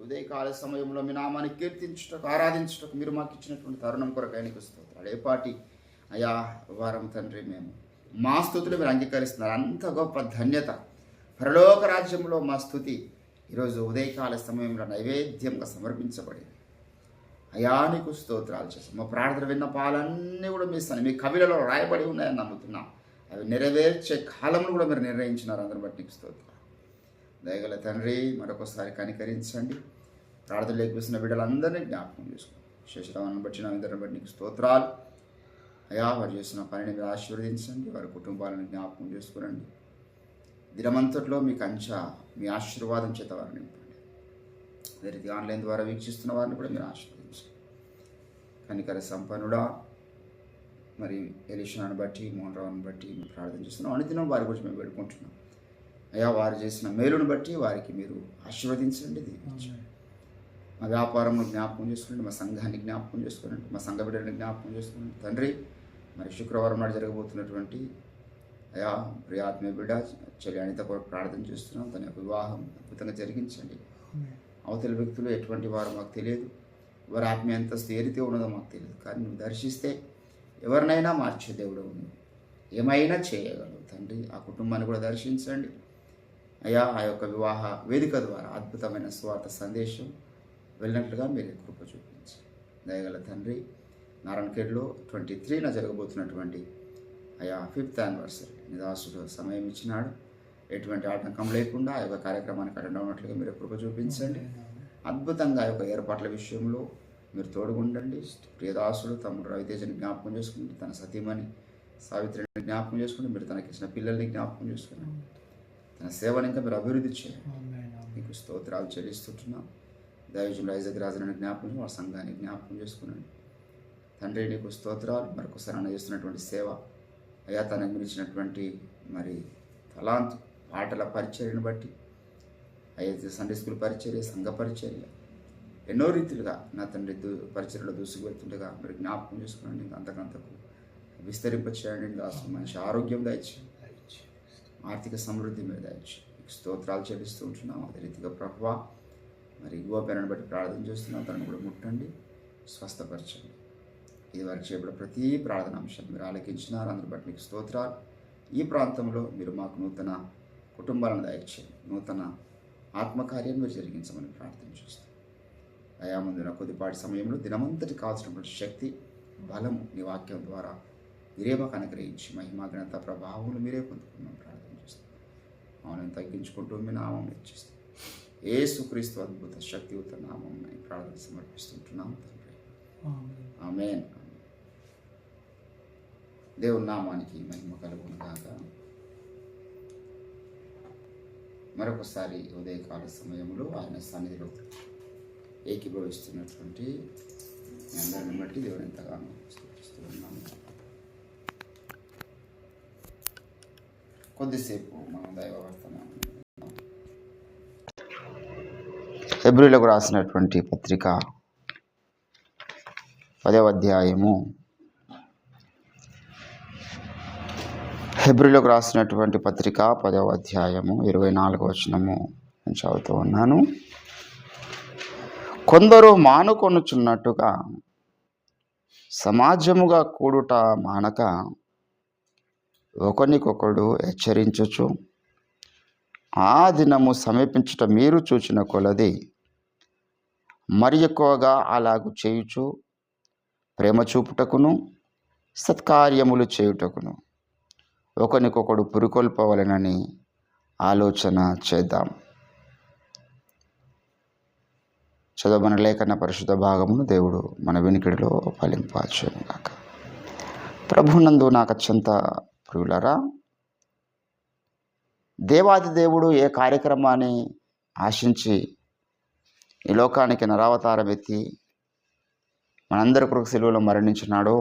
ఉదయకాల సమయంలో మీ నామాన్ని కీర్తించుటకు ఆరాధించుటకు మీరు మాకు ఇచ్చినటువంటి తరుణం కొరకు ఆయనకు స్తోత్రాలు. ఏపాటి అయా వారం తండ్రి మేము మా స్తుతులు మీరు అంగీకరిస్తున్నారు. అంత గొప్ప ధన్యత పరలోక రాజ్యంలో మా స్తుతి ఈరోజు ఉదయకాల సమయంలో నైవేద్యంగా సమర్పించబడింది. అయా నీకు స్తోత్రాలు చేస్తాం. మా ప్రార్థన విన్నపాలన్నీ కూడా మీ కవిలలో రాయబడి ఉన్నాయని నమ్ముతున్నాం. అవి నెరవేర్చే కాలంలో కూడా మీరు నిర్ణయించినారు. అందరిని బట్టి నీకు స్తోత్రాలు. దయగల తండ్రి మరొకసారి కనికరించండి. ప్రార్థనలు ఎక్కువస్తున్న బిడ్డలందరినీ జ్ఞాపకం చేసుకోండి. శేషరావుని బట్టి నా ఇద్దరిని బట్టి నీకు స్తోత్రాలు. అయా వారు చేస్తున్న పనిని మీరు ఆశీర్వదించండి. వారి కుటుంబాలను జ్ఞాపకం చేసుకురండి. దినమంతట్లో మీ కంచా మీ ఆశీర్వాదం చేత వారిని నింపండి. అదే రీతి ఆన్లైన్ ద్వారా వీక్షిస్తున్న వారిని కూడా మీరు ఆశీర్వదించండి. కనికర సంపన్నుడా మరి ఎలీషాను బట్టి మోహన్ రావుని బట్టి మేము ప్రార్థన చేస్తున్నాం. అనుదినం వారి గురించి మేము వేడుకుంటున్నాం. అయ్యా వారు చేసిన మేలును బట్టి వారికి మీరు ఆశీర్వదించండి, దీవించండి. మా వ్యాపారంలో జ్ఞాపకం చేసుకోండి, మా సంఘాన్ని జ్ఞాపకం చేసుకోండి, మా సంఘ బిడ్డలని జ్ఞాపకం చేసుకోండి తండ్రి. మరి శుక్రవారం నాడు జరగబోతున్నటువంటి అయా ప్రియాత్మీయ బిడ్డ చెల్లి అనిత కొరకు ప్రార్థన చేస్తున్నాం. తన యొక్క వివాహం అద్భుతంగా జరిగించండి. అవతల వ్యక్తులు ఎటువంటి వారు మాకు తెలియదు, వారి ఆత్మీయ అంతస్తు ఏ రీతి ఉన్నదో మాకు తెలియదు. కానీ నువ్వు దర్శిస్తే ఎవరినైనా మార్చే దేవుడు నువ్వు, ఏమైనా చేయగలవు తండ్రి. ఆ కుటుంబాన్ని కూడా దర్శించండి అయ్యా. ఆ యొక్క వివాహ వేదిక ద్వారా అద్భుతమైన స్వార్థ సందేశం వెళ్ళినట్లుగా మీరు కృప చూపించి దయగల తండ్రి. నారాయణఖేడ్లో 23న జరగబోతున్నటువంటి అయా 5th యానివర్సరీ నిదాసుడు సమయం ఇచ్చినాడు. ఎటువంటి ఆటంకం లేకుండా ఆ యొక్క కార్యక్రమానికి అటెండ్ అవునట్లుగా మీరు కృప చూపించండి. అద్భుతంగా ఆ యొక్క ఏర్పాట్ల విషయంలో మీరు తోడుగుండండి. ప్రియదాసుడు తమ్ముడు రవితేజని జ్ఞాపకం చేసుకుంటే, తన సతీమణి సావిత్రిని జ్ఞాపకం చేసుకుని, మీరు తనకిచ్చిన పిల్లల్ని జ్ఞాపకం చేసుకుని, తన సేవను ఇంకా మీరు అభివృద్ధి చేయండి. మీకు స్తోత్రాలు చెల్లిస్తుంటున్నాం. దైవజనుడు ఐజక్ రాజుని జ్ఞాపకం, ఆ సంఘాన్ని జ్ఞాపకం చేసుకున్నాను తండ్రి. నీకు స్తోత్రాలు. మరొకసారి అన్న చేస్తున్నటువంటి సేవ అయ్యా, తనకు మించినటువంటి మరి తలాంత్ పాటల పరిచర్యను బట్టి అయితే సండే స్కూల్ పరిచర్య, సంఘ పరిచర్య, ఎన్నో రీతిలుగా నా తండ్రి పరిచర్యలో దూసుకు వెళ్తుండగా మీరు జ్ఞాపకం చేసుకునండి. అంతకంతకు విస్తరింపచేయండి. దాసు మనిషి ఆరోగ్యం దయచేయండి, ఆర్థిక సమృద్ధి మీద దయచేయండి. స్తోత్రాలు చెల్లిస్తూ ఉంటున్నాం. అదే రీతిగా ప్రభువా మరి ఇగో పేరును బట్టి ప్రార్థన చేస్తున్నాం, తనను కూడా ముట్టండి, స్వస్థపరచండి. ఇది వారికి చేయబడిన ప్రతి ప్రార్థన అంశం మీరు ఆలకించినారు, అందరి బట్టి మీకు స్తోత్రాలు. ఈ ప్రాంతంలో మీరు మాకు నూతన కుటుంబాలను దయచేయండి, నూతన ఆత్మకార్యాన్ని మీరు జరిగించమని ప్రార్థన చేస్తాం. అయా ముందున కొద్దిపాటి సమయంలో దినమంతటి కావాల్సినటువంటి శక్తి, బలము నీ వాక్యం ద్వారా మీరే మాకు అనుగ్రహించి మహిమా ఘనత ప్రభావములు మీరే పొందుకున్నాం ప్రార్థన చేస్తాం. మౌనం తగ్గించుకుంటూ మీ నామం ఇచ్చేస్తాం. యేసుక్రీస్తు అద్భుత శక్తియుత నామం ప్రార్థన సమర్పిస్తుంటున్నాం తండ్రి. ఆమేన్. దేవుని నామానికి మహిమ కలుగును గాక. మరొకసారి ఉదయకాల సమయంలో ఆయన సన్నిధిలో ఏకీభవిస్తున్నటువంటి మీ అందరిని బట్టి దేవుని ఎంతగానో స్తుతిస్తూ ఉన్నాము. కొద్దిసేపు మనం దైవవర్తనం హెబ్రీయులకు రాసినటువంటి పత్రిక 10వ అధ్యాయము, హెబ్రీయులకు రాసినటువంటి పత్రిక 10వ అధ్యాయము 24వ వచనము నేను చదువుతూ ఉన్నాను. కొందరు మానుకొనుచున్నట్టుగా సమాజముగా కూడుట మానక ఒకనికొకడు హెచ్చరించుచు ఆ దినము సమీపించుట మీరు చూచిన కొలది మరి ఎక్కువగా అలాగు చేయుచు ప్రేమ చూపుటకును సత్కార్యములు చేయుటకును ఒకనికొకడు పురికొల్పవలెనని ఆలోచన చేద్దాం. చదవబడిన లేఖన పరిశుద్ధ భాగమును దేవుడు మన వినికిడిలో ఫలింపచేయును గాక. ప్రభునందు నాకు అత్యంత ప్రియులరా, దేవాది దేవుడు ఏ కార్యక్రమాన్ని ఆశించి ఈ లోకానికి నరావతారం ఎత్తి మనందరి కొరకు సిలువలో మరణించినాడో,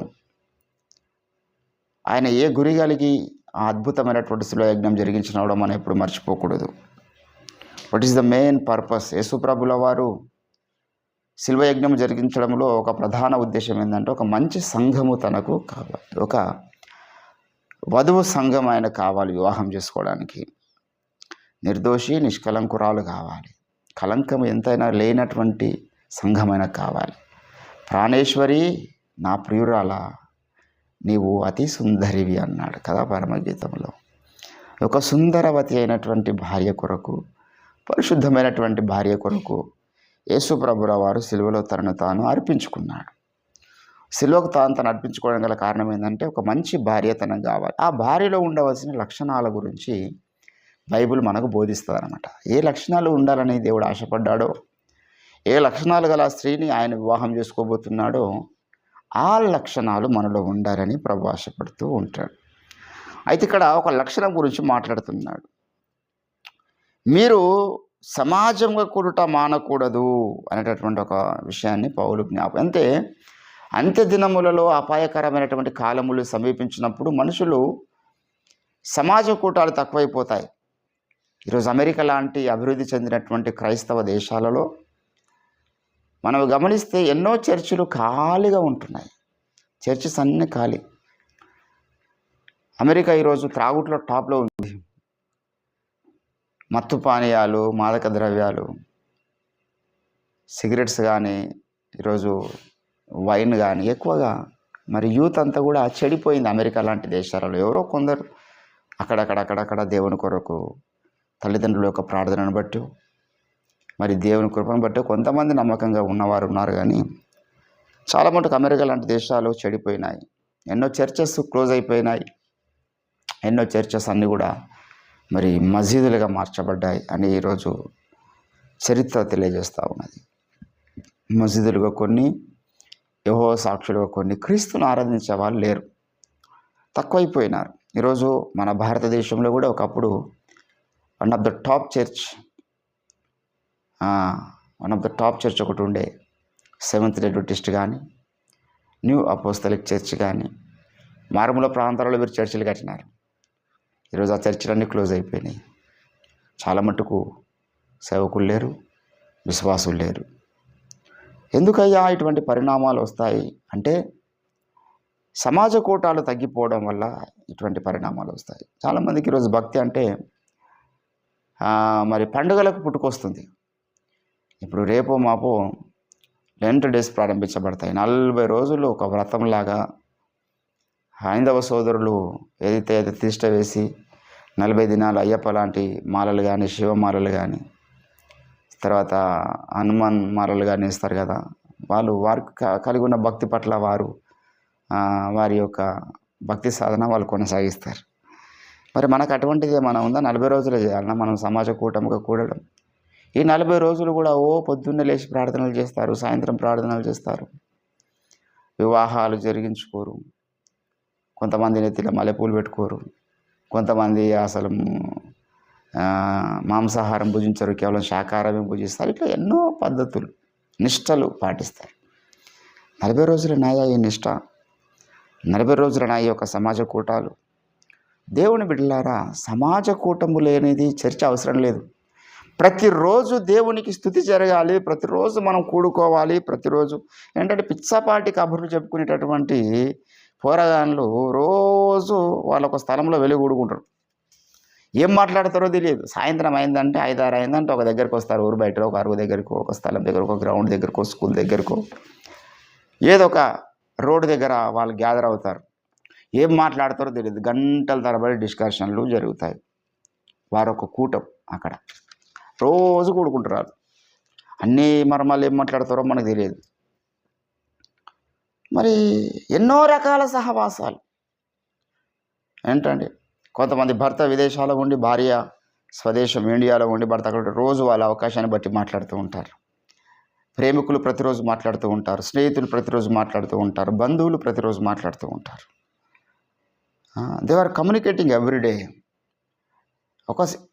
ఆయన ఏ గురి కలిగి ఆ అద్భుతమైనటువంటి శిలువ యజ్ఞం జరిగించినాడో మనం ఎప్పుడు మర్చిపోకూడదు. What is the main purpose? యేసుప్రభుల వారు శిలువ యజ్ఞం జరిగించడంలో ఒక ప్రధాన ఉద్దేశం ఏంటంటే, ఒక మంచి సంఘము తనకు కావాలి, ఒక వధువు సంఘం ఆయన కావాలి, వివాహం చేసుకోవడానికి నిర్దోషి నిష్కలంకురాలు కావాలి, కలంకం ఎంతైనా లేనటువంటి సంఘమైన కావాలి. ప్రాణేశ్వరి నా ప్రియురాలా, నీవు అతి సుందరివి అన్నాడు కదా పరమగీతంలో. ఒక సుందరవతి అయినటువంటి భార్య కొరకు, పరిశుద్ధమైనటువంటి భార్య కొరకు యేసుప్రభుల వారు సిలువలో తనను తాను అర్పించుకున్నాడు. సిలువకు తను అర్పించుకోవడం గల కారణం ఏంటంటే, ఒక మంచి భార్య తనకు కావాలి. ఆ భార్యలో ఉండవలసిన లక్షణాల గురించి బైబిల్ మనకు బోధిస్తుంది అనమాట. ఏ లక్షణాలు ఉండాలని దేవుడు ఆశపడ్డాడో, ఏ లక్షణాలు గల స్త్రీని ఆయన వివాహం చేసుకోబోతున్నాడో ఆ లక్షణాలు మనలో ఉండాలని ప్రభు ఆశపడుతూ ఉంటాడు. అయితే ఇక్కడ ఒక లక్షణం గురించి మాట్లాడుతున్నాడు. మీరు సమాజంగా కూడుట మానకూడదు అనేటటువంటి ఒక విషయాన్ని పౌలు జ్ఞాపకం. అంటే అంత్య దినములలో అపాయకరమైనటువంటి కాలములు సమీపించినప్పుడు మనుషులు సమాజ కూటాలు తక్కువైపోతాయి. ఈరోజు అమెరికా లాంటి అభివృద్ధి చెందినటువంటి క్రైస్తవ దేశాలలో మనం గమనిస్తే ఎన్నో చర్చిలు ఖాళీగా ఉంటున్నాయి. చర్చెస్ అన్నీ ఖాళీ. అమెరికా ఈరోజు త్రాగుట్లో టాప్లో ఉంది. మత్తు పానీయాలు, మాదక ద్రవ్యాలు, సిగరెట్స్ కానీ, ఈరోజు వైన్ కానీ ఎక్కువగా, మరి యూత్ అంతా కూడా చెడిపోయింది. అమెరికా లాంటి దేశాలలో ఎవరో కొందరు అక్కడక్కడ దేవుని కొరకు తల్లిదండ్రుల యొక్క ప్రార్థనను బట్టి, మరి దేవుని కృపను బట్టి కొంతమంది నమ్మకంగా ఉన్నవారు ఉన్నారు. కానీ చాలా మటుకు అమెరికా లాంటి దేశాలు చెడిపోయినాయి. ఎన్నో చర్చెస్ క్లోజ్ అయిపోయినాయి. ఎన్నో చర్చెస్ అన్నీ కూడా మరి మసీదులుగా మార్చబడ్డాయి అని ఈరోజు చరిత్ర తెలియజేస్తూ ఉన్నది. మసీదులుగా కొన్ని, యెహోవా సాక్షులుగా కొన్ని, క్రీస్తును ఆరాధించే వాళ్ళు లేరు, తక్కువైపోయినారు. ఈరోజు మన భారతదేశంలో కూడా ఒకప్పుడు one of the top church ఒకటి ఉండే, సెవెంత్ డే అడ్వెంటిస్ట్ కానీ, న్యూ అపోస్తలిక్ చర్చ్ కానీ, మారుమూల ప్రాంతాలలో వీరు చర్చిలు కట్టినారు. ఈరోజు ఆ చర్చిలన్నీ క్లోజ్ అయిపోయినాయి. చాలా మట్టుకు సేవకులు లేరు, విశ్వాసులు లేరు. ఎందుకయ్యా ఇటువంటి పరిణామాలు వస్తాయి అంటే, సమాజ కూటాలు తగ్గిపోవడం వల్ల ఇటువంటి పరిణామాలు వస్తాయి. చాలామందికి ఈరోజు భక్తి అంటే మరి పండుగలకు పుట్టుకొస్తుంది. ఇప్పుడు రేపో మాపో లెంట్ డేస్ ప్రారంభించబడతాయి. 40 రోజులు ఒక వ్రతంలాగా హైందవ సోదరులు ఏదైతే తిష్ట వేసి 40 దినాలు అయ్యప్ప లాంటి మాలలు కానీ, శివమాలలు కానీ, తర్వాత హనుమాన్ మాలలు కానీ ఇస్తారు కదా, వాళ్ళు వారికి కలిగి ఉన్న భక్తి పట్ల వారి యొక్క భక్తి సాధన వాళ్ళు కొనసాగిస్తారు. మరి మనకు అటువంటిది ఏమైనా ఉందా? 40 రోజులే చేయాలన్నా మనం సమాజ కూటమిగా కూడడం? ఈ 40 రోజులు కూడా పొద్దున్నే లేచి ప్రార్థనలు చేస్తారు, సాయంత్రం ప్రార్థనలు చేస్తారు, వివాహాలు జరిగించుకోరు, కొంతమంది నెత్తిలో మల్లెపూలు పెట్టుకోరు, కొంతమంది అసలు మాంసాహారం భుజించరు, కేవలం శాకాహారమే భుజిస్తారు. ఇట్లా ఎన్నో పద్ధతులు, నిష్టలు పాటిస్తారు. 40 రోజుల నాయ ఈ నిష్ట, 40 రోజుల నాయ యొక్క సమాజ కూటాలు. దేవుని బిడ్డలారా, సమాజ కూటము లేనిది చర్చ అవసరం లేదు. ప్రతిరోజు దేవునికి స్తుతి జరగాలి, ప్రతిరోజు మనం కూడుకోవాలి. ప్రతిరోజు ఏంటంటే పిచ్చాపాటి కబుర్లు చెప్పుకునేటటువంటి పోరగాన్లు రోజు వాళ్ళ ఒక స్థలంలో వెళ్ళి కూడుకుంటారు. ఏం మాట్లాడతారో తెలియదు. సాయంత్రం అయిందంటే 5-6 అయిందంటే ఒక దగ్గరికి వస్తారు, ఊరు బయట ఒక అరుగు దగ్గరకో, ఒక స్థలం దగ్గరకో, గ్రౌండ్ దగ్గరకో, స్కూల్ దగ్గరకో, ఏదో ఒక రోడ్డు దగ్గర వాళ్ళు గ్యాదర్ అవుతారు. ఏం మాట్లాడతారో తెలియదు. గంటల తరబడి డిస్కషన్లు జరుగుతాయి. వారు ఒక కూటం అక్కడ రోజు కూడుకుంటారు. అన్నీ మర్మాలు ఏం మాట్లాడతారో మనకు తెలియదు. మరి ఎన్నో రకాల సహవాసాలు ఏంటండి. కొంతమంది భర్త విదేశాల్లో ఉండి, భార్య స్వదేశం ఇండియాలో ఉండి, భర్త అక్కడ రోజు వాళ్ళ అవకాశాన్ని బట్టి మాట్లాడుతూ ఉంటారు. ప్రేమికులు ప్రతిరోజు మాట్లాడుతూ ఉంటారు, స్నేహితులు ప్రతిరోజు మాట్లాడుతూ ఉంటారు, బంధువులు ప్రతిరోజు మాట్లాడుతూ ఉంటారు. They are communicating everyday.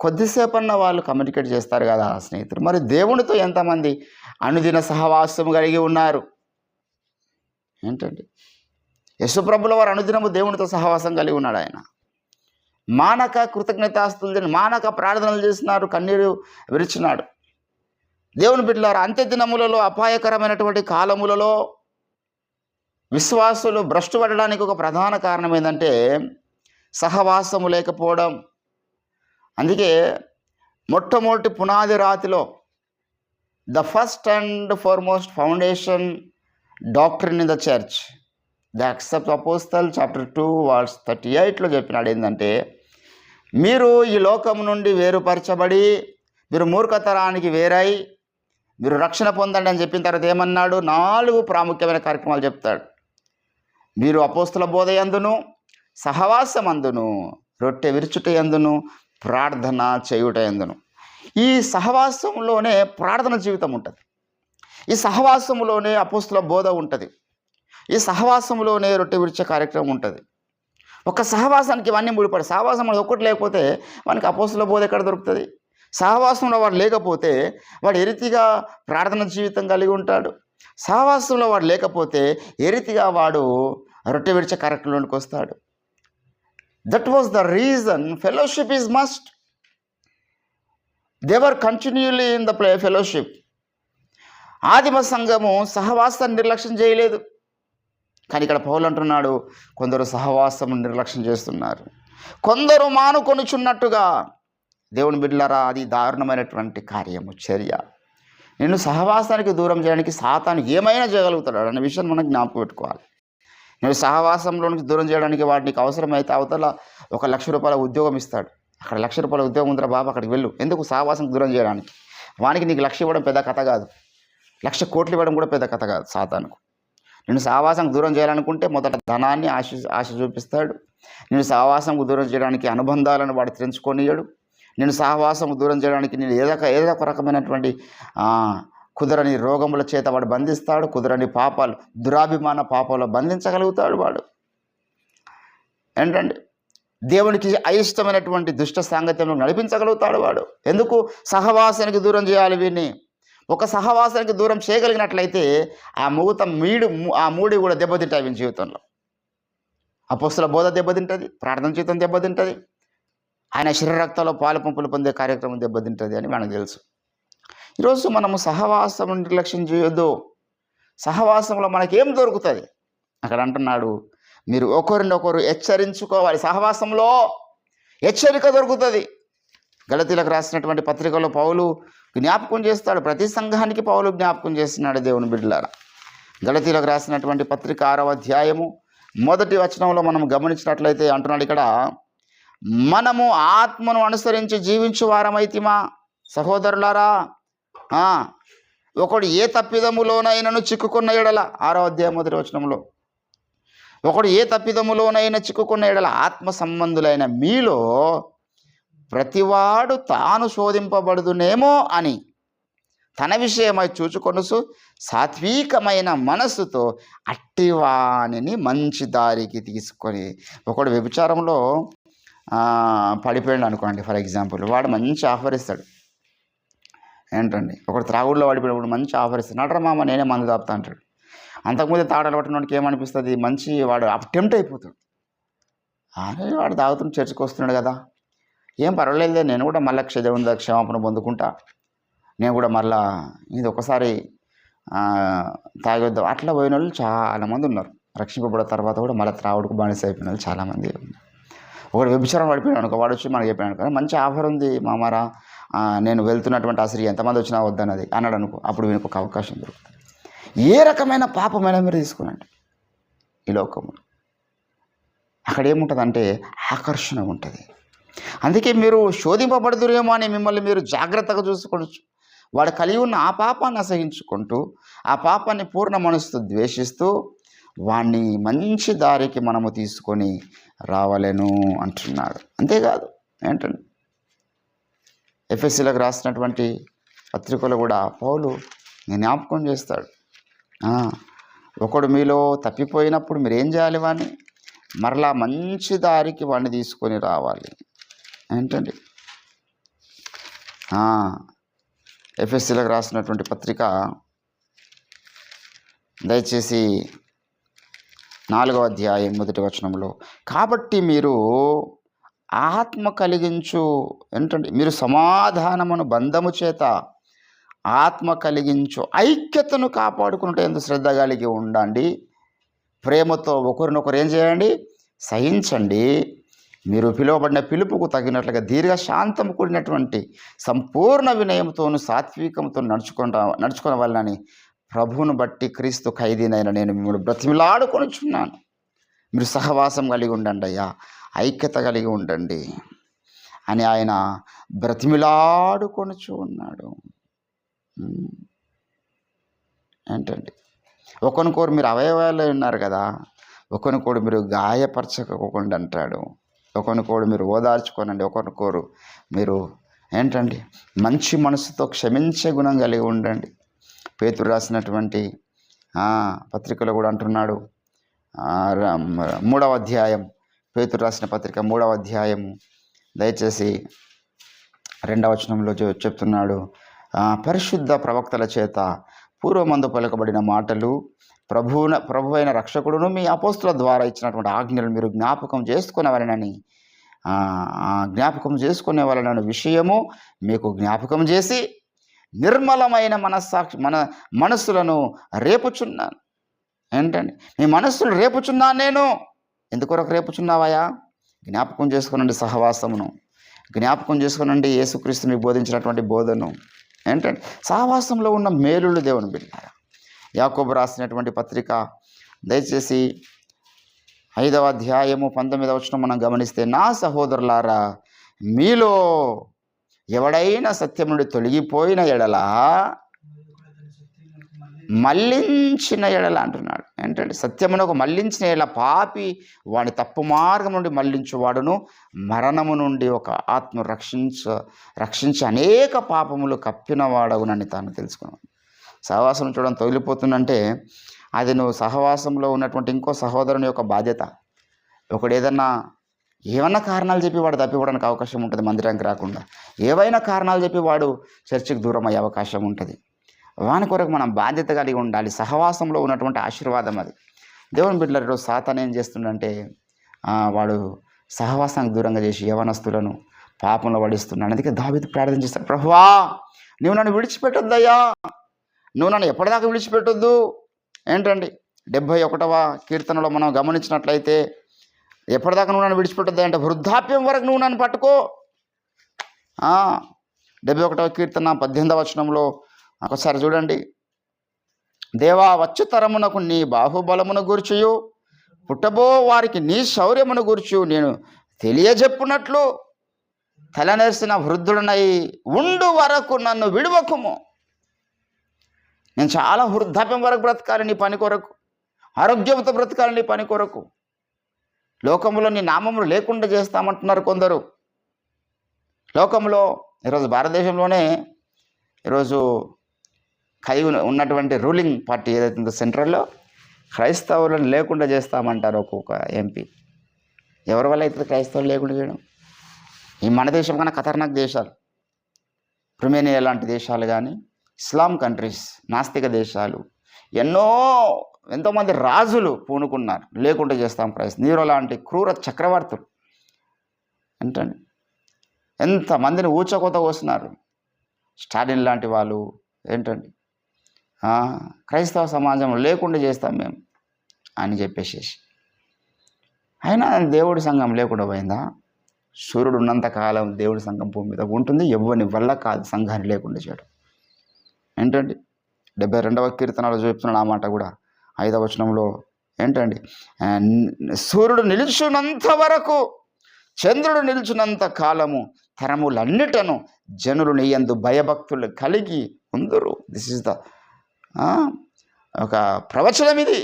కొద్దిసేపన్న వాళ్ళు కమ్యూనికేట్ చేస్తారు కదా ఆ స్నేహితులు. మరి దేవునితో ఎంతమంది అనుదిన సహవాసం కలిగి ఉన్నారు ఏంటండి. యశుప్రభుల వారు అనుదినము దేవునితో సహవాసం కలిగి ఉన్నాడు. ఆయన మానక కృతజ్ఞతాస్తులు మానక ప్రార్థనలు చేస్తున్నారు, కన్నీరు విరిచినాడు. దేవుని బిడ్డలారా, అంత్య దినములలో, అపాయకరమైనటువంటి కాలములలో విశ్వాసులు భ్రష్టు పడడానికి ఒక ప్రధాన కారణం ఏంటంటే సహవాసము లేకపోవడం. అందుకే మొట్టమొదటి పునాది రాతిలో the first and foremost foundation doctrine in the church, the acts of the apostle chapter 2:38లో చెప్పినాడు ఏంటంటే, మీరు ఈ లోకం నుండి వేరుపరచబడి మీరు మూర్ఖతరానికి వేరై మీరు రక్షణ పొందండి అని చెప్పిన తర్వాత ఏమన్నాడు? 4 ప్రాముఖ్యమైన కార్యక్రమాలు చెప్తాడు. మీరు అపోస్తల బోధ యందును, సహవాసమందును, రొట్టె విరుచుట యందును, ప్రార్థన చేయుట యందును. ఈ సహవాసంలోనే ప్రార్థన జీవితం ఉంటుంది. ఈ సహవాసంలోనే అపోస్తల బోధ ఉంటుంది. ఈ సహవాసంలోనే రొట్టె విరిచే కార్యక్రమం ఉంటుంది. ఒక సహవాసానికి ఇవన్నీ ముడిపడి, సహవాసం అనేది ఒక్కటి లేకపోతే మనకి అపోస్తల బోధ ఎక్కడ దొరుకుతుంది? సహవాసంలో వాడు లేకపోతే వాడు ఏ రీతిగా ప్రార్థన జీవితం కలిగి ఉంటాడు? సహవాసంలో వాడు లేకపోతే ఏ రీతిగా వాడు రొట్టె విరిచే కార్యక్రమంలోనికి వస్తాడు? That was the reason fellowship is must. They were continually in the fellowship. ఆదిమ సంఘము సహవాసాన్ని నిర్లక్ష్యం చేయలేదు. కానీ ఇక్కడ పౌలు అంటున్నాడు, కొందరు సహవాసం నిర్లక్ష్యం చేస్తున్నారు, కొందరు మానుకొనుచున్నట్టుగా. దేవుని బిడ్డలారా, అది దారుణమైనటువంటి కార్యము, చర్య. నిన్ను సహవాసానికి దూరం చేయడానికి సాతాను ఏమైనా చేయగలుగుతాడు అనే విషయాన్ని మనం జ్ఞాపకం పెట్టుకోవాలి. నేను సహవాసంలో నుంచి దూరం చేయడానికి వాడు నీకు అవసరమైతే అవతల ₹1,00,000 ఉద్యోగం ఇస్తాడు. అక్కడ ₹1,00,000 ఉద్యోగం ఉందిరా బాబు, అక్కడికి వెళ్ళు. ఎందుకు? సహవాసం దూరం చేయడానికి. వానికి నీకు 1,00,000 ఇవ్వడం పెద్ద కథ కాదు, 1,00,000 కోట్లు ఇవ్వడం కూడా పెద్ద కథ కాదు సాతానుకు. నేను సహవాసం దూరం చేయాలనుకుంటే మొదట ధనాన్ని ఆశ చూపిస్తాడు. నేను సహవాసం దూరం చేయడానికి అనుబంధాలను వాడు తెంచుకొనియడు. నేను సహవాసం దూరం చేయడానికి నేను ఏదో ఒక రకమైనటువంటి కుదరని రోగముల చేత వాడు బంధిస్తాడు. కుదరని పాపాలు, దురాభిమాన పాపాలు బంధించగలుగుతాడు వాడు. ఏంటంటే దేవునికి అయిష్టమైనటువంటి దుష్ట సాంగత్యంలో నడిపించగలుగుతాడు వాడు. ఎందుకు? సహవాసానికి దూరం చేయాలి వీడిని. ఒక సహవాసానికి దూరం చేయగలిగినట్లయితే ఆ మూడి కూడా దెబ్బతింటాయి వీని జీవితంలో. అపోస్తల బోధ దెబ్బతింటుంది, ప్రార్థన జీవితం దెబ్బతింటుంది, ఆయన శరీర రక్తాల్లో పాలు పంపులు పొందే కార్యక్రమం దెబ్బతింటుంది అని మనకు తెలుసు. ఈరోజు మనము సహవాసం నిర్లక్ష్యం చేయొద్దు. సహవాసంలో మనకేం దొరుకుతుంది? అక్కడ అంటున్నాడు, మీరు ఒకరినొకరు హెచ్చరించుకోవాలి. సహవాసంలో హెచ్చరిక దొరుకుతుంది. గలతీలకు రాసినటువంటి పత్రికలో పౌలు జ్ఞాపకం చేస్తాడు. ప్రతి సంఘానికి పౌలు జ్ఞాపకం చేస్తున్నాడు దేవుని బిడ్డలారా. గలతీలకు రాసినటువంటి పత్రిక 6వ అధ్యాయము 1వ వచనంలో మనం గమనించినట్లయితే అంటున్నాడు ఇక్కడ, మనము ఆత్మను అనుసరించి జీవించు వారమైతిమా సహోదరులారా. ఒకడు ఏ తప్పిదములోనైనను చిక్కుకున్న ఎడల, 6వ అధ్యాయం 1వ వచనంలో, ఒకడు ఏ తప్పిదములోనైనా చిక్కుకున్న ఎడల ఆత్మ సంబంధులైన మీలో ప్రతివాడు తాను శోధింపబడుదునేమో అని తన విషయమై చూచుకొనుసు సాత్వికమైన మనస్సుతో అట్టివానిని మంచి దారికి తీసుకొని. ఒకడు వ్యభిచారంలో పడిపోయాడు అనుకోండి, ఫర్ ఎగ్జాంపుల్, వాడు మంచి ఆఫర్ ఇస్తాడు. ఏంటండి, ఒకడు త్రాగుడులో పడిపోయినప్పుడు మంచి ఆఫర్ ఇస్తాడు. నడరా మామ నేనే మందు తాపుతా అంటాడు. అంతకుముందే తాగడం పట్టిన వాడికి ఏమనిపిస్తుంది, మంచి వాడు టెంప్ట్ అయిపోతాడు. అరే వాడు తాగుతున్న చర్చకు వస్తున్నాడు కదా, ఏం పర్వాలేదు, నేను కూడా మళ్ళీ క్షమాపణ పొందుకుంటా, నేను కూడా మళ్ళా ఇది ఒకసారి తాగొద్దాం. అట్లా పోయిన వాళ్ళు చాలామంది ఉన్నారు. రక్షింపబడిన తర్వాత కూడా మళ్ళీ త్రాగుడుకు బానిస అయిపోయిన వాళ్ళు చాలామంది ఉన్నారు. ఒకడు వ్యభిచారం పడిపోయాడు అనుకో, వాడు వచ్చి మనకి చెప్పాడు అనుకో, మంచి ఆఫర్ ఉంది మామారా, నేను వెళ్తున్నటువంటి ఆశ్రయం ఎంతమంది వచ్చినా వద్దన్నది అన్నాడు అనుకో, అప్పుడు వీనికి ఒక అవకాశం దొరుకుతుంది. ఏ రకమైన పాపమైనా మీరు తీసుకునండి ఈ లోకంలో, అక్కడ ఏముంటుందంటే ఆకర్షణ ఉంటుంది. అందుకే మీరు శోధింపబడుదురేమో అని మిమ్మల్ని మీరు జాగ్రత్తగా చూసుకోవచ్చు. వాడు కలిగి ఉన్న ఆ పాపాన్ని అసహించుకుంటూ, ఆ పాపాన్ని పూర్ణ మనసుతో ద్వేషిస్తూ వాణ్ణి మంచి దారికి మనము తీసుకొని రావాలను అంటున్నాడు. అంతేకాదు ఏంటండి, ఎఫెసీలకు రాసినటువంటి పత్రికలు కూడా పౌలు జ్ఞాపకం చేస్తాడు. ఒకడు మీలో తప్పిపోయినప్పుడు మీరు ఏం చేయాలి, వాడిని మరలా మంచి దారికి వాడిని తీసుకొని రావాలి. ఏంటండి, ఎఫెసీలకు రాసినటువంటి పత్రిక దయచేసి 4వ అధ్యాయం 1వ వచనంలో, కాబట్టి మీరు ఆత్మ కలిగించు, ఏంటండి, మీరు సమాధానమును బంధము చేత ఆత్మ కలిగించు ఐక్యతను కాపాడుకున్నట్టు ఎందుకు శ్రద్ధ కలిగి ఉండండి. ప్రేమతో ఒకరినొకరు ఏం చేయండి, సహించండి. మీరు పిలువబడిన పిలుపుకు తగినట్లుగా దీర్ఘశాంతం కూడినటువంటి సంపూర్ణ వినయంతోను సాత్వికంతో నడుచుకునే వాళ్ళని ప్రభువును బట్టి క్రీస్తు ఖైదీనైన నేను మిమ్మల్ని బ్రతిమిలాడుకొనుచున్నాను. మీరు సహవాసం కలిగి ఉండండి అయ్యా, ఐక్యత కలిగి ఉండండి అని ఆయన బ్రతిమిలాడుకొనుచు ఉన్నాడు. ఏంటండి, ఒకరికొకరు మీరు అవయవాలు ఉన్నారు కదా, ఒకరికొకరు మీరు గాయపరచకోకుండా అంటాడు. ఒకరికొకరు మీరు ఓదార్చుకోనండి, ఒకరికొకరు మీరు ఏంటండి మంచి మనసుతో క్షమించే గుణం కలిగి ఉండండి. పేతురు రాసినటువంటి పత్రికలో కూడా అంటున్నాడు, 3వ అధ్యాయం, పేతురు రాసిన పత్రిక 3వ అధ్యాయము దయచేసి 2వ వచనంలో చెప్తున్నాడు, పరిశుద్ధ ప్రవక్తల చేత పూర్వమందు పలుకబడిన మాటలు ప్రభు అయిన రక్షకుడును మీ అపోస్తుల ద్వారా ఇచ్చినటువంటి ఆజ్ఞలు మీరు జ్ఞాపకం చేసుకునే వాళ్ళని విషయము మీకు జ్ఞాపకం చేసి నిర్మలమైన మనస్సులను రేపుచున్నాను. ఏంటండి, మీ మనస్సులు రేపుచున్నాను నేను. ఎందుకొరకు రేపుచున్నావయ్యా? జ్ఞాపకం చేసుకునండి సహవాసమును, జ్ఞాపకం చేసుకునండి యేసుక్రీస్తు మీకు బోధించినటువంటి బోధను. ఏంటంటే సహవాసంలో ఉన్న మేలులు దేవుని బిడ్డలారా. యాకోబు రాసినటువంటి పత్రిక దయచేసి 5వ అధ్యాయము 19వ వచనం మనం గమనిస్తే, నా సహోదరులారా మీలో ఎవడైనా సత్యం నుండి తొలగిపోయిన ఎడల మళ్ళించిన ఎడల అంటున్నాడు. ఏంటంటే సత్యమునకు మళ్ళించిన ఎడల పాపి వాడి తప్పు మార్గం నుండి మళ్ళించువాడును మరణము నుండి ఒక ఆత్మ రక్షించి అనేక పాపములు కప్పిన వాడవునని తాను తెలుసుకున్నాను. సహవాసం చూడడం తొలిపోతుందంటే అది నువ్వు సహవాసంలో ఉన్నటువంటి ఇంకో సహోదరుని యొక్క బాధ్యత. ఒకడు ఏమన్నా కారణాలు చెప్పి వాడు తప్పిపోవడానికి అవకాశం ఉంటుంది, మందిరానికి రాకుండా. ఏవైనా కారణాలు చెప్పి వాడు చర్చికి దూరం అయ్యే అవకాశం ఉంటుంది. వాని కొరకు మనం బాధ్యత కలిగి ఉండాలి. సహవాసంలో ఉన్నటువంటి ఆశీర్వాదం అది. దేవుని బిడ్డలు ఈరోజు సాతాను ఏం చేస్తుండంటే వాడు సహవాసానికి దూరంగా చేసి యవనస్తులను పాపంలో పడిస్తున్నాడు. అందుకే దావీదు ప్రార్థన చేస్తాడు, ప్రభువా నువ్వు నన్ను విడిచిపెట్టొద్దయ్యా, నువ్వు నన్ను ఎప్పటిదాకా విడిచిపెట్టొద్దు. ఏంటండి 71వ కీర్తనలో మనం గమనించినట్లయితే, ఎప్పటిదాకా నువ్వు నన్ను విడిచిపెట్టొద్దు అంటే వృద్ధాప్యం వరకు నువ్వు నన్ను పట్టుకో. 71వ కీర్తన 18వ వచనంలో ఒకసారి చూడండి. దేవా, వచ్చు తరమునకు నీ బాహుబలమును గూర్చియు పుట్టబో వారికి నీ శౌర్యమును గూర్చి నేను తెలియజెప్పునట్లు తలనేసిన వృద్ధుడనై ఉండు వరకు నన్ను విడువకుము. నేను చాలా వృద్ధాప్యం వరకు బ్రతకాలి నీ పని కొరకు, ఆరోగ్యంతో బ్రతకాలి నీ పని కొరకు. లోకంలో నీ నామములు లేకుండా చేస్తామంటున్నారు కొందరు. లోకంలో ఈరోజు భారతదేశంలోనే ఈరోజు కలిగి ఉన్నటువంటి రూలింగ్ పార్టీ ఏదైతే ఉందో సెంట్రల్లో, క్రైస్తవులను లేకుండా చేస్తామంటారు ఒక్కొక్క ఎంపీ. ఎవరి వల్ల అయితే క్రైస్తవులు లేకుండా చేయడం? ఈ మన దేశం కన్నా ఖతర్నాక్ దేశాలు, రుమేనియా లాంటి దేశాలు కానీ, ఇస్లాం కంట్రీస్, నాస్తిక దేశాలు, ఎంతోమంది రాజులు పూనుకున్నారు లేకుండా చేస్తాం ప్రయత్నం. నీరో లాంటి క్రూర చక్రవర్తులు ఏంటండి ఎంతమందిని ఊచకోత కోస్తున్నారు. స్టాలిన్ లాంటి వాళ్ళు ఏంటండి క్రైస్తవ సమాజం లేకుండా చేస్తాం మేము అని చెప్పేసి. అయినా దేవుడి సంఘం లేకుండా పోయిందా? సూర్యుడు ఉన్నంతకాలం దేవుడి సంఘం భూమి మీద ఉంటుంది. ఎవ్వని వల్ల కాదు సంఘాన్ని లేకుండా చేయడం. ఏంటండి 72వ కీర్తనలో చెప్తున్నాడు ఆ మాట కూడా 5వ వచనంలో. ఏంటండి, సూర్యుడు నిలుచున్నంత వరకు, చంద్రుడు నిలిచినంత కాలము తరములన్నిటను జనులు నీ యందు భయభక్తులు కలిగి ఉందురు. దిస్ ఇస్ ద ఒక ప్రవచనం ఇది.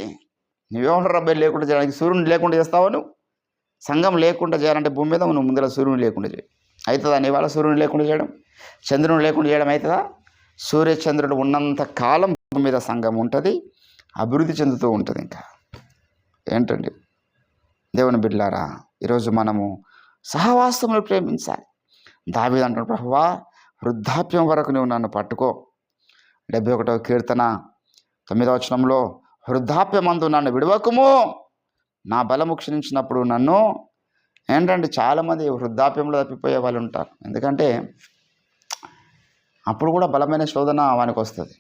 నువ్వేమంటారు రబ్బాయి లేకుండా చేయడానికి? సూర్యుని లేకుండా చేస్తావు నువ్వు? సంఘం లేకుండా చేయాలంటే భూమి మీద నువ్వు ముందర సూర్యుని లేకుండా చేయి. అవుతుందా నీ వాళ్ళ సూర్యుని లేకుండా చేయడం? చంద్రుని లేకుండా చేయడం అవుతుందా? సూర్యచంద్రుడు ఉన్నంత కాలం భూమి మీద సంఘం ఉంటుంది, అభివృద్ధి చెందుతూ ఉంటుంది. ఇంకా ఏంటండి దేవుని బిడ్డలారా, ఈరోజు మనము సహవాసమును ప్రేమించాలి. దావీదు అంటున్నాడు, ప్రభువా వృద్ధాప్యం వరకు నువ్వు నన్ను పట్టుకో. 71వ కీర్తన 9వ వచనంలో, వృద్ధాప్యమందు నన్ను విడవకుము, నా బలము క్షీణించినప్పుడు నన్ను. ఏంటంటే చాలామంది వృద్ధాప్యంలో తప్పిపోయే వాళ్ళు ఉంటారు. ఎందుకంటే అప్పుడు కూడా బలమైన శోధన వానికి వస్తుంది.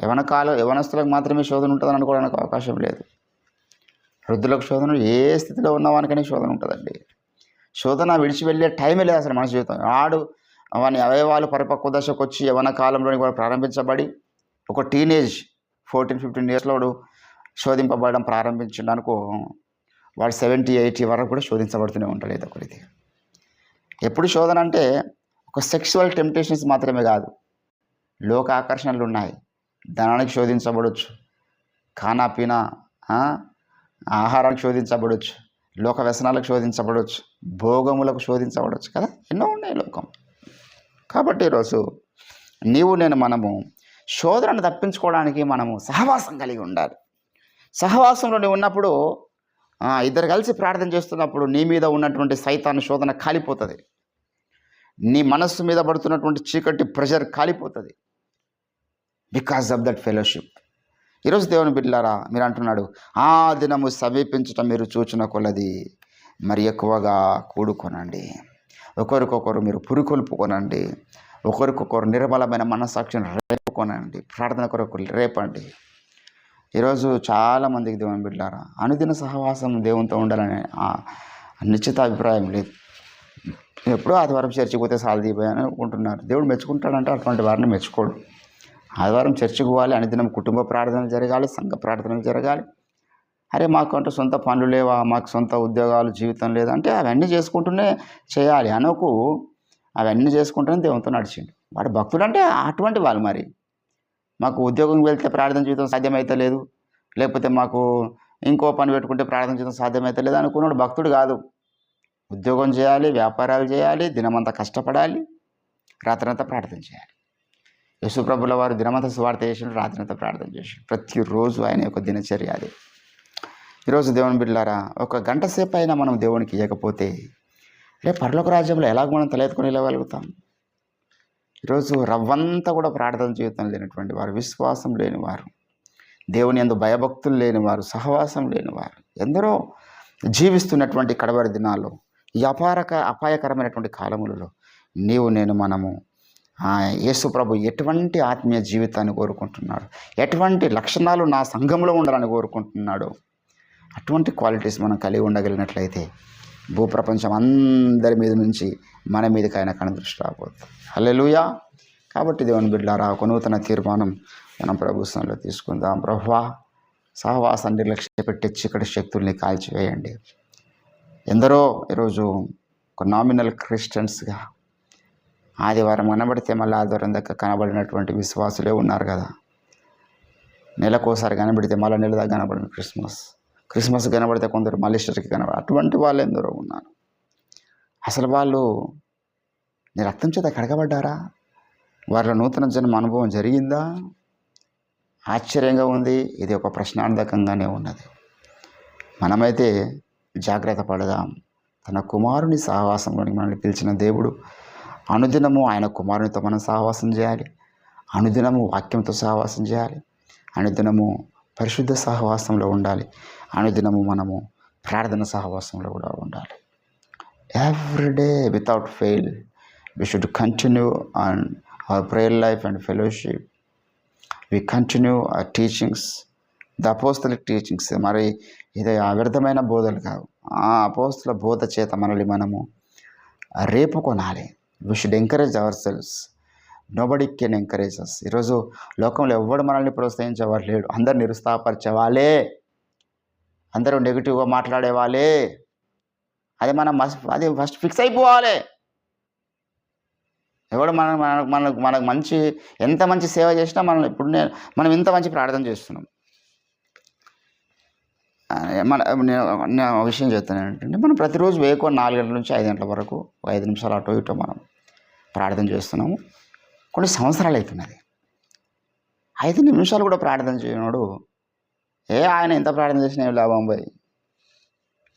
యవనస్తులకు మాత్రమే శోధన ఉంటుందని అనుకోవడానికి అవకాశం లేదు. వృద్ధులకు శోధన ఏ స్థితిలో ఉన్నవానికనే శోధన ఉంటుందండి. శోధన విడిచి వెళ్ళే టైమే లేదు అసలు మన జీవితం. వాని అవయవాలు పరిపక్వ దశకు వచ్చి యవన కాలంలోని కూడా ప్రారంభించబడి ఒక టీనేజ్ 14-15 ఇయర్స్లో వాడు శోధింపబడడం ప్రారంభించిండు అనుకో, వాడు 70-80 వరకు కూడా శోధించబడుతూనే ఉంటాడు ఏదో ఒక రీతి. ఎప్పుడు శోధన అంటే ఒక సెక్సువల్ టెంప్టేషన్స్ మాత్రమే కాదు, లోక ఆకర్షణలు ఉన్నాయి. ధనానికి శోధించబడవచ్చు, ఖానా పీనా ఆహారానికి శోధించబడవచ్చు, లోక వ్యసనాలకు శోధించబడవచ్చు, భోగములకు శోధించబడవచ్చు కదా, ఎన్నో ఉన్నాయి లోకం. కాబట్టి ఈరోజు మనము శోధనను తప్పించుకోవడానికి మనము సహవాసం కలిగి ఉండాలి. సహవాసంలో నువ్వు ఉన్నప్పుడు ఇద్దరు కలిసి ప్రార్థన చేస్తున్నప్పుడు నీ మీద ఉన్నటువంటి సైతాను శోధన కాలిపోతుంది. నీ మనస్సు మీద పడుతున్నటువంటి చీకటి ప్రెషర్ కాలిపోతుంది. Because of that fellowship. ఈరోజు దేవుని బిడ్డలారా, మీరు అంటున్నాడు, ఆ దినము సమీపించటం మీరు చూచిన కొలది మరి ఎక్కువగా కూడుకొనండి, ఒకరికొకరు మీరు పురికొల్పుకొనండి, ఒకరికొకరు నిర్మలమైన మనస్సాక్షిని రేపుకొనండి, ప్రార్థన కొరకు రేపండి. ఈరోజు చాలామందికి దేవుని బిడ్డలారా అనుదిన సహవాసం దేవునితో ఉండాలనే నిశ్చిత అభిప్రాయం లేదు. ఎప్పుడో ఆదివారం చర్చికి పోతే సాలదీపోయాని అనుకుంటున్నారు. దేవుడు మెచ్చుకుంటాడంటే అటువంటి వారిని మెచ్చుకోడు. ఆదివారం చర్చికి పోవాలి, అనుదినం కుటుంబ ప్రార్థనలు జరగాలి, సంఘ ప్రార్థనలు జరగాలి. అరే మాకంటూ సొంత పనులు లేవా, మాకు సొంత ఉద్యోగాలు, జీవితం లేదంటే అవన్నీ చేసుకుంటూనే చేయాలి అనకు. అవన్నీ చేసుకుంటూనే దేవునితో నడిచిండు. వాడు భక్తుడు అంటే అటువంటి వాళ్ళు. మరి మాకు ఉద్యోగం వెళ్తే ప్రార్థన జీవితం సాధ్యమైతే లేదు, లేకపోతే మాకు ఇంకో పని పెట్టుకుంటే ప్రార్థన జీవితం సాధ్యమైతే లేదు అనుకున్నాడు భక్తుడు కాదు. ఉద్యోగం చేయాలి, వ్యాపారాలు చేయాలి, దినమంతా కష్టపడాలి, రాత్రంతా ప్రార్థన చేయాలి. యేసుప్రభుల వారు దినమంతా సువార్త చేసిండు, రాత్రంతా ప్రార్థన చేసిండు. ప్రతిరోజు ఆయన యొక్క దినచర్య అది. ఈరోజు దేవుని బిడ్డలారా, ఒక గంట సేపు అయినా మనం దేవునికి ఇవ్వకపోతే రేపు పరలోక రాజ్యంలో ఎలాగ మనం తలెత్తుకొని వెళ్ళగలుగుతాం? ఈరోజు రవ్వంతా కూడా ప్రార్థన జీవితం లేనటువంటి వారు, విశ్వాసం లేనివారు, దేవుని యందు భయభక్తులు లేనివారు, సహవాసం లేనివారు ఎందరో జీవిస్తున్నటువంటి కడవరి దినాల్లో, ఈ అపాయకరమైనటువంటి కాలములలో మనము యేసు ప్రభు ఎటువంటి ఆత్మీయ జీవితాన్ని కోరుకుంటున్నాడు, ఎటువంటి లక్షణాలు నా సంఘంలో ఉండాలని కోరుకుంటున్నాడు, అటువంటి క్వాలిటీస్ మనం కలిగి ఉండగలిగినట్లయితే భూప్రపంచం అందరి మీద నుంచి మన మీదకి ఆయన కనుదృష్టి రాబోతుంది. హల్లెలూయా. కాబట్టి దేవుని బిడ్డలారా, ఒక నూతన తీర్మానం మనం ప్రభుత్వంలో తీసుకుందాం. ప్రభువా, సహవాసాన్ని నిర్లక్ష్య పెట్టి చీకటి శక్తుల్ని కాల్చివేయండి. ఎందరో ఈరోజు ఒక నామినల్ క్రిస్టియన్స్గా ఆదివారం కనబడితే మళ్ళీ ఆదివారం దగ్గర కనబడినటువంటి విశ్వాసులే ఉన్నారు కదా. నెలకోసారి కనబడితే మళ్ళీ నెల దగ్గర కనబడిన క్రిస్మస్ కనబడితే కొందరు మళ్ళీ ఇష్టకి కనబడి, అటువంటి వాళ్ళు ఎందరో ఉన్నారు. అసలు వాళ్ళు నీ రక్తం చేత కడగబడ్డారా? వారిలో నూతన జన్మ అనుభవం జరిగిందా? ఆశ్చర్యంగా ఉంది. ఇది ఒక ప్రశ్నార్థకంగానే ఉన్నది. మనమైతే జాగ్రత్త పడదాం. తన కుమారుని సహవాసంలోనికి మనల్ని పిలిచిన దేవుడు, అనుదినము ఆయన కుమారునితో మనం సహవాసం చేయాలి. అనుదినము వాక్యంతో సహవాసం చేయాలి. అనుదినము పరిశుద్ధ సహవాసంలో ఉండాలి. అనుదినము మనము ప్రార్థన సహవాసంలో కూడా ఉండాలి. Every day without fail we should continue on our prayer life and fellowship. We continue our teachings, the apostolic teachings. మరి ఇది వ్యర్థమైన బోధలు కావు. ఆ అపోస్తుల బోధ చేత మనల్ని మనము రేపు కొనాలి. we should encourage ourselves. nobody can encourage us. ఈరోజు లోకంలో ఎవడు మనల్ని ప్రోత్సహించేవారు లేడు. అందరు నిరుత్సాహపరిచేవాళ్ళే, అందరూ నెగిటివ్గా మాట్లాడేవాళ్ళే. అది ఫస్ట్ ఫిక్స్ అయిపోవాలి. ఎవడు మనకు మంచి, ఎంత మంచి సేవ చేసినా మనం ఇంత మంచి ప్రార్థన చేస్తున్నాం. నేను ఒక విషయం చెప్తాను ఏంటంటే, మనం ప్రతిరోజు 4 గంటల నుంచి 5 గంటల వరకు 5 నిమిషాలు అటో ఇటో మనం ప్రార్థన చేస్తున్నాము. కొన్ని సంవత్సరాలు అవుతున్నది. 5 నిమిషాలు కూడా ప్రార్థన చేయనోడు ఆయన ఎంత ప్రార్థన చేసినా ఏం లాభం పోయి,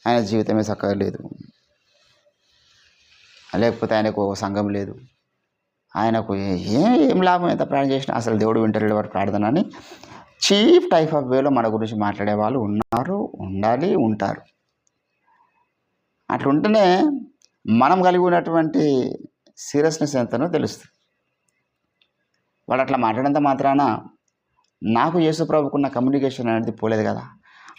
ఆయన జీవితమే చక్కగా లేదు, లేకపోతే ఆయనకు సంఘం లేదు, ఆయనకు ఏం లాభం ఎంత ప్రార్థన చేసినా అసలు దేవుడు వింటలేడు వారి ప్రార్థన అని చీప్ టైప్ ఆఫ్ వేలో మన గురించి మాట్లాడే వాళ్ళు ఉన్నారు, ఉండాలి, ఉంటారు. అట్లుంటేనే మనం కలిగి ఉన్నటువంటి సీరియస్నెస్ ఎంతనో తెలుస్తుంది. వాడు అట్లా మాట్లాడంత మాత్రాన నాకు యేసు ప్రభుకున్న కమ్యూనికేషన్ అనేది పోలేదు కదా.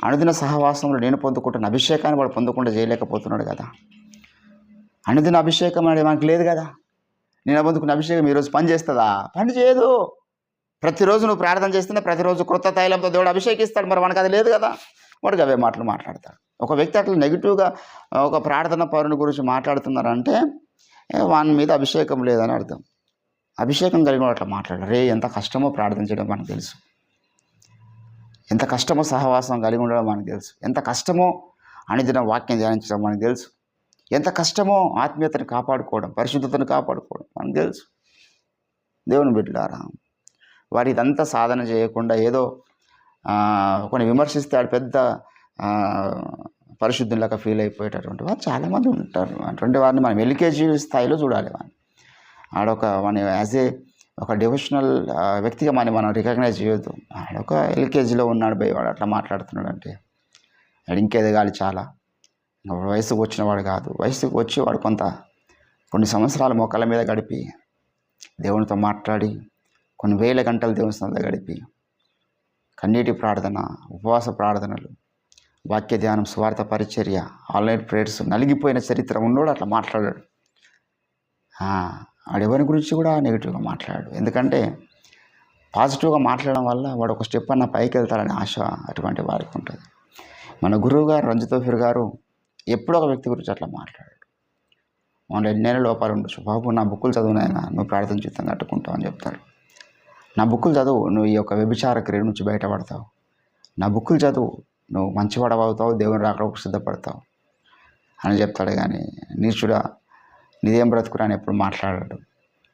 అనుదిన సహవాసంలో నేను పొందుకుంటున్న అభిషేకాన్ని వాడు పొందకుండా చేయలేకపోతున్నాడు కదా. అనుదిన అభిషేకం అనేది మనకు లేదు కదా. నేను పొందుకున్న అభిషేకం ఈరోజు పని చేస్తుందా? పని చేయదు. ప్రతిరోజు నువ్వు ప్రార్థన చేస్తేనే ప్రతిరోజు క్రొత్త తైలంతో దేవుడు అభిషేకిస్తాడు. మరి మనకు అది లేదు కదా. వాడికి అవే మాటలు మాట్లాడతాడు. ఒక వ్యక్తి అట్లా నెగిటివ్గా ఒక ప్రార్థన పౌరుని గురించి మాట్లాడుతున్నారంటే వాని మీద అభిషేకం లేదని అర్థం. అభిషేకం కలిగిన వాడు అట్లా మాట్లాడారు. ఎంత కష్టమో ప్రార్థన చేయడం మనకు తెలుసు, ఎంత కష్టమో సహవాసం కలిగి ఉండడం మనకు తెలుసు, ఎంత కష్టమో అనుదిన వాక్యం ధ్యానించడం మనకు తెలుసు, ఎంత కష్టమో ఆత్మీయతను కాపాడుకోవడం, పరిశుద్ధతను కాపాడుకోవడం మనకు తెలుసు. దేవుని బిడ్డలారా, వారు ఇదంతా సాధన చేయకుండా ఏదో కొన్ని విమర్శిస్తే ఆడు పెద్ద పరిశుద్ధులాగా ఫీల్ అయిపోయేటటువంటి వారు చాలామంది ఉంటారు. అటువంటి వారిని మనం ఎల్కేజీ స్థాయిలో చూడాలి. మన యాజ్ ఒక డివోషనల్ వ్యక్తిగా మనం రికగ్నైజ్ చేయొద్దు. ఆడొక ఎల్కేజీలో ఉన్నాడు పోయి వాడు అట్లా మాట్లాడుతున్నాడు అంటే వాడు ఇంకెదగాలి చాలా. వయసుకు వచ్చినవాడు కాదు. వయసుకు వచ్చి వాడు కొన్ని సంవత్సరాలు మోకాళ్ళ మీద గడిపి దేవునితో మాట్లాడి కొన్ని వేల గంటలు దేవుని సన్నిధిలో గడిపి కన్నీటి ప్రార్థన, ఉపవాస ప్రార్థనలు, వాక్య ధ్యానం, స్వార్థ పరిచర్య, ఆన్లైన్ ప్రేయర్స్ నలిగిపోయిన చరిత్ర ఉన్నోడు అట్లా మాట్లాడాడు. వాడెవరి గురించి కూడా నెగిటివ్గా మాట్లాడాడు. ఎందుకంటే పాజిటివ్గా మాట్లాడడం వల్ల వాడు ఒక స్టెప్ అన్న పైకి వెళ్తాడనే ఆశ అటువంటి వారికి ఉంటుంది. మన గురువు గారు రంజితోఫిర్ గారు ఎప్పుడో ఒక వ్యక్తి గురించి అట్లా మాట్లాడాడు. మనలో ఎన్నైనా లోపాలు ఉండొచ్చు. బాబు నా బుక్కులు చదువునైనా నువ్వు ప్రార్థన చిత్తం కట్టుకుంటావు అని చెప్తాడు. నా బుక్కులు చదువు, నువ్వు ఈ యొక్క వ్యభిచార క్రియ నుంచి బయటపడతావు. నా బుక్కులు చదువు, నువ్వు మంచివాడవుతావు, దేవుని రాకడకు సిద్ధపడతావు అని చెప్తాడు. కానీ నీచుడా నీదేం బ్రతుకురా అని ఎప్పుడు మాట్లాడాడు.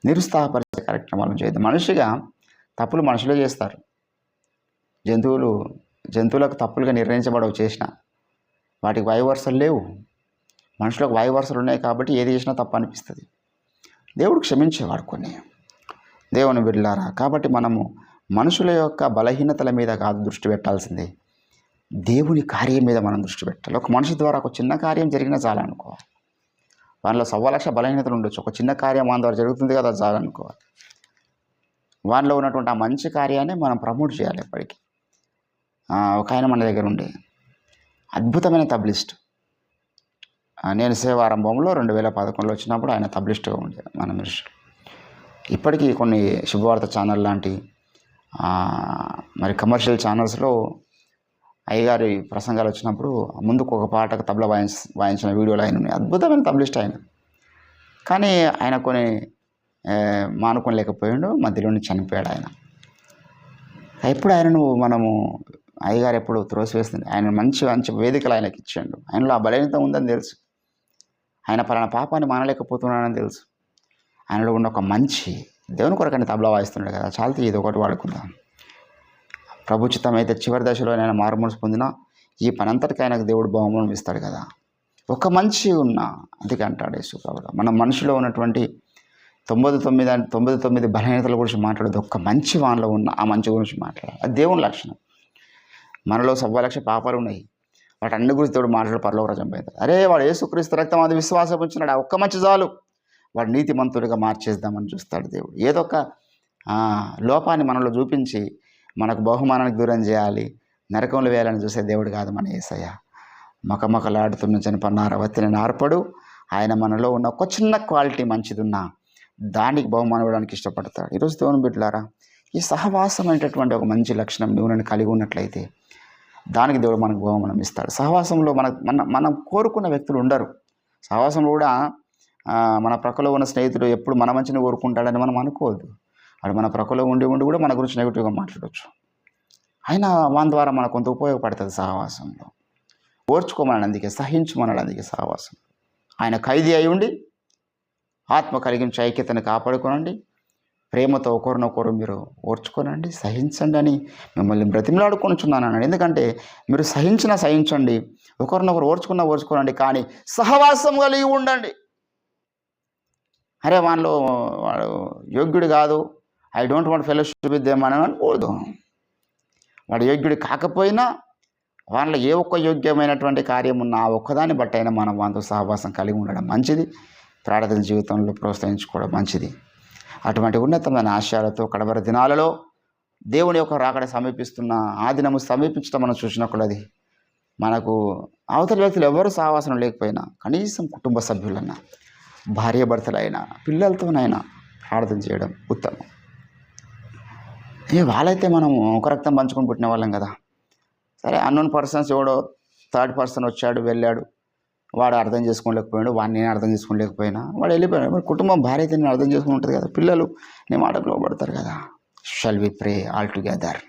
నిరుత్సాహపరిచే కార్యక్రమాలను చేయదు. మనిషిగా తప్పులు మనుషులే చేస్తారు. జంతువులకు తప్పులుగా నిర్ణయించబడవు. చేసిన వాటికి వాయువరుసలు లేవు. మనుషులకు వాయువరుసలు ఉన్నాయి కాబట్టి ఏది చేసినా తప్పు అనిపిస్తుంది. దేవుడు క్షమించేవాడు కొన్ని. దేవుని బిడ్డలారా, కాబట్టి మనము మనుషుల యొక్క బలహీనతల మీద కాదు దృష్టి పెట్టాల్సిందే, దేవుని కార్యం మీద మనం దృష్టి పెట్టాలి. ఒక మనిషి ద్వారా ఒక చిన్న కార్యం జరిగినా చాలనుకోవాలి. వాళ్ళలో 1,00,000 బలహీనతలు ఉండొచ్చు. ఒక చిన్న కార్యం మన ద్వారా జరుగుతుంది కదా, చాలనుకోవాలి. వాళ్ళలో ఉన్నటువంటి ఆ మంచి కార్యాన్ని మనం ప్రమోట్ చేయాలి ఎప్పటికీ. ఒక ఆయన మన దగ్గర ఉండే అద్భుతమైన తబ్లిస్ట్, నేను సేవ ఆరంభంలో 2011లో వచ్చినప్పుడు ఆయన తబ్లిస్ట్గా ఉండేది మన మినిస్టర్. ఇప్పటికీ కొన్ని శుభవార్త ఛానల్ లాంటి మరి కమర్షియల్ ఛానల్స్లో అయ్యగారి ప్రసంగాలు వచ్చినప్పుడు ముందుకు ఒక పాటకు తబలా వాయించిన వీడియోలు ఆయన ఉన్నాయి. అద్భుతమైన తబలిస్ట్ ఆయన. కానీ ఆయన కొన్ని మానుకోలేకపోయాడు, మధ్యలోనే చనిపోయాడు ఆయన. ఎప్పుడు ఆయనను మనము అయ్యగారు ఎప్పుడు త్రోసివేస్తుంది. ఆయన మంచి మంచి వేదికలు ఆయనకి ఇచ్చాడు. ఆయనలో ఆ బలహీనత ఉందని తెలుసు. ఆయన పలానా పాపాన్ని మానలేకపోతున్నాడని తెలుసు. ఆయనలో ఉన్న ఒక మంచి దేవుని కొరకని తబలా వాయిస్తున్నాడు కదా, చాలితే ఇది ఒకటి వాడుకుందాం. ప్రభుచితం అయితే చివరి దశలో ఆయన మారుమనసు పొందినా ఈ పనంతటికి ఆయనకు దేవుడు బహుమానం ఇస్తాడు కదా. ఒక మంచి ఉన్న అందుకే అంటాడు యేసు ప్రభువు, మన మనిషిలో ఉన్నటువంటి 99 బలహీనతల గురించి మాట్లాడదు, ఒక్క మంచి వానిలో ఉన్న ఆ మంచి గురించి మాట్లాడాలి. అది దేవుని లక్షణం. మనలో 1,00,000 పాపాలు ఉన్నాయి, వాటి అన్ని గురించి దేవుడు మాట్లాడు పరలోక రాజ్యం పోయింది. అరే వాడు యేసుక్రీస్తు రక్తం అది విశ్వాసం ఉంచినాడు, ఆ ఒక్క మంచి చాలు వాడు నీతిమంతుడిగా మార్చేద్దామని చూస్తాడు దేవుడు. ఏదో ఒక లోపాన్ని మనలో చూపించి మనకు బహుమానానికి దూరం చేయాలి, నరకంలో వేయాలని చూసే దేవుడు కాదు మన యేసయ్య. మకమకలాడుతున్న చనిపన్నార వత్తిని నార్పడు. ఆయన మనలో ఉన్న ఒక చిన్న క్వాలిటీ మంచిది ఉన్నా దానికి బహుమానం ఇవ్వడానికి ఇష్టపడతాడు. ఈరోజు దేవుని బిడ్డలారా, ఈ సహవాసం అనేటటువంటి ఒక మంచి లక్షణం నువ్వు నన్ను కలిగి ఉన్నట్లయితే దానికి దేవుడు మనకు బహుమానం ఇస్తాడు. సహవాసంలో మనం కోరుకున్న వ్యక్తులు ఉండరు. సహవాసంలో కూడా మన ప్రక్కలో ఉన్న స్నేహితుడు ఎప్పుడు మన మంచిని కోరుకుంటాడని మనం అనుకోవద్దు. వాడు మన ప్రక్కలో ఉండి కూడా మన గురించి నెగిటివ్గా మాట్లాడవచ్చు. అయినా వాని ద్వారా మనకు కొంత ఉపయోగపడుతుంది సహవాసంలో. ఓర్చుకోమన్నాడు అందుకే, సహించమన్నాడు అందుకే సహవాసం. ఆయన ఖైదీ అయి ఉండి ఆత్మ కలిగించే ఐక్యతను కాపాడుకోనండి, ప్రేమతో ఒకరినొకరు మీరు ఓర్చుకోనండి, సహించండి అని మిమ్మల్ని బ్రతిమలాడుకొనుచున్నాను అన్నాడు. ఎందుకంటే మీరు సహించండి, ఒకరినొకరు ఓర్చుకోనండి, కానీ సహవాసం కలిగి ఉండండి. అరే వాడు యోగ్యుడు కాదు, I don't want fellowship with them అని అనుకోదు. వాడు యోగ్యుడు కాకపోయినా వాళ్ళ ఏ ఒక్క యోగ్యమైనటువంటి కార్యం ఉన్నా ఆ ఒక్కదాన్ని బట్టి అయినా మనం వాళ్ళతో సహవాసం కలిగి ఉండడం మంచిది. ప్రార్థన జీవితంలో ప్రోత్సహించుకోవడం మంచిది. అటువంటి ఉన్నతమైన ఆశయాలతో కడవరి దినాలలో దేవుని యొక్క రాకడ సమీపిస్తున్న ఆ దినము సమీపించడం మనం చూసినప్పుడు మనకు అవతల వ్యక్తులు ఎవరు సహవాసం లేకపోయినా కనీసం కుటుంబ సభ్యులన్నా, భార్యాభర్తలైనా, పిల్లలతోనైనా ప్రార్థన చేయడం ఉత్తమం. వాళ్ళైతే మనము ఒక రక్తం పంచుకొని పుట్టిన వాళ్ళం కదా. సరే అన్నోన్ పర్సన్స్ ఎవడో థర్డ్ పర్సన్ వచ్చాడు వెళ్ళాడు, వాడు అర్థం చేసుకోలేకపోయాడు, వాడిని నేను అర్థం చేసుకోలేకపోయినా వాడు వెళ్ళిపోయాడు. మరి కుటుంబం భార్య అయితే నేను అర్థం చేసుకుని ఉంటుంది కదా, పిల్లలు నీ మాటకు లోబడతారు కదా. Shall we pray all together.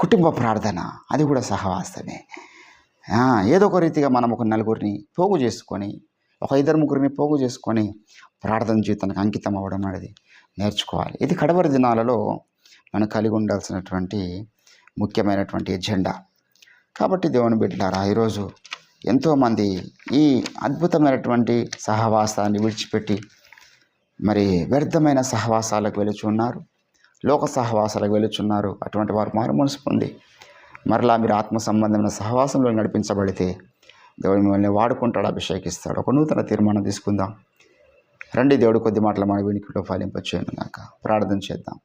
కుటుంబ ప్రార్థన అది కూడా సహవాసమే. ఏదో ఒక రీతిగా మనం ఒక నలుగురిని పోగు చేసుకొని, ఒక 2-3 పోగు చేసుకొని ప్రార్థన జీవితానికి అంకితం అవ్వడం అనేది నేర్చుకోవాలి. ఇది కడవరి దినాలలో మనం కలిగి ఉండాల్సినటువంటి ముఖ్యమైనటువంటి ఎజెండా. కాబట్టి దేవుని బిడ్డలారా, ఈరోజు ఎంతోమంది ఈ అద్భుతమైనటువంటి సహవాసాన్ని విడిచిపెట్టి మరి వ్యర్థమైన సహవాసాలకు వెళుచున్నారు, లోక సహవాసాలకు వెళుచున్నారు. అటువంటి వారు మారుమనసు పొంది మరలా మీరు ఆత్మ సంబంధమైన సహవాసంలో నడిపించబడితే దేవుడు మిమ్మల్ని వాడుకుంటాడు, అభిషేకిస్తాడు. ఒక నూతన తీర్మానం తీసుకుందాం రండి. దేవుడు కొద్ది మాటలు మన వినికిడిలో ఫలింపచేయను గాక. ప్రార్థన చేద్దాం.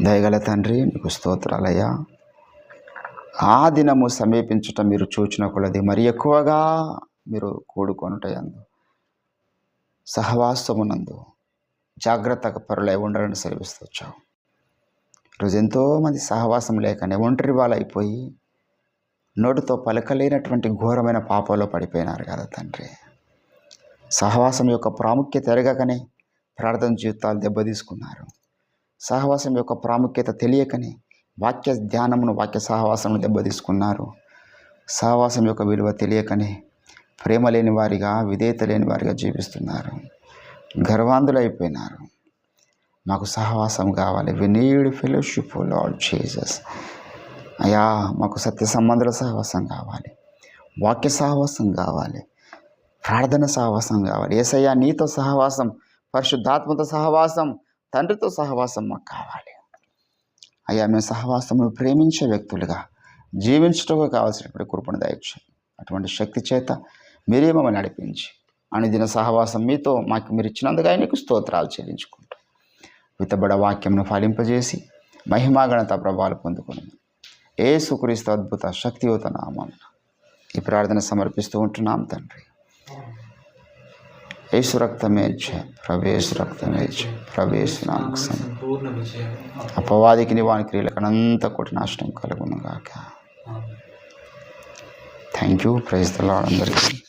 దయగల తండ్రి, నీకు స్తోత్రాలయ్యా. ఆ దినము సమీపించటం మీరు చూచిన కొలది మరి ఎక్కువగా మీరు కూడుకొనుటయందు సహవాసమునందు జాగ్రత్తగా పరులై ఉండాలని సెలవిస్తూ వచ్చావు. ఈరోజు ఎంతోమంది సహవాసం లేకనే ఒంటరి వాళ్ళైపోయి నోటితో పలకలేనటువంటి ఘోరమైన పాపంలో పడిపోయినారు కదా తండ్రి. సహవాసం యొక్క ప్రాముఖ్యత ఎరగకనే ప్రార్థన జీవితాలు దెబ్బతీసుకున్నారు. సహవాసం యొక్క ప్రాముఖ్యత తెలియకనే వాక్య ధ్యానమును, వాక్య సహవాసమును దెబ్బతీసుకున్నారు. సహవాసం యొక్క విలువ తెలియకనే ప్రేమ లేని వారిగా, విధేయత లేని వారిగా జీవిస్తున్నారు. గర్వాంధులైపోయినారు. మాకు సహవాసం కావాలి. We need fellowship Lord Jesus. అయ్యా, మాకు సత్య సంబంధుల సహవాసం కావాలి, వాక్య సహవాసం కావాలి, ప్రార్థన సహవాసం కావాలి. యేసయ్యా, నీతో సహవాసం, పరిశుద్ధాత్మతో సహవాసం, తండ్రితో సహవాసం మాకు కావాలి. అయ్యా, మేము సహవాసమును ప్రేమించే వ్యక్తులుగా జీవించటంగా కావాల్సినటువంటి కృపను దయచేయండి. అటువంటి శక్తి చేత మీరే మమ్మల్ని నడిపించి అనుదిన సహవాసం మీతో మాకు మీరు ఇచ్చినందుకు ఆయనకు స్తోత్రాలు చెల్లించుకుంటూ విత్తబడ వాక్యంను ఫలింపజేసి మహిమాగణత ప్రభావాలు పొందుకుని యేసుక్రీస్తు అద్భుత శక్తియుత నామం ఈ ప్రార్థన సమర్పిస్తూ ఉంటున్నాం తండ్రి. యేసు రక్తమే జయం, ప్రవేశ రక్తమే జయం, ప్రవేశ సంపూర్ణ విజయం. అపవాదికి నివాని క్రియలకు అనంత కోటి నాశనం కలుగును గాక. Thank you. Praise the Lord అందరికీ.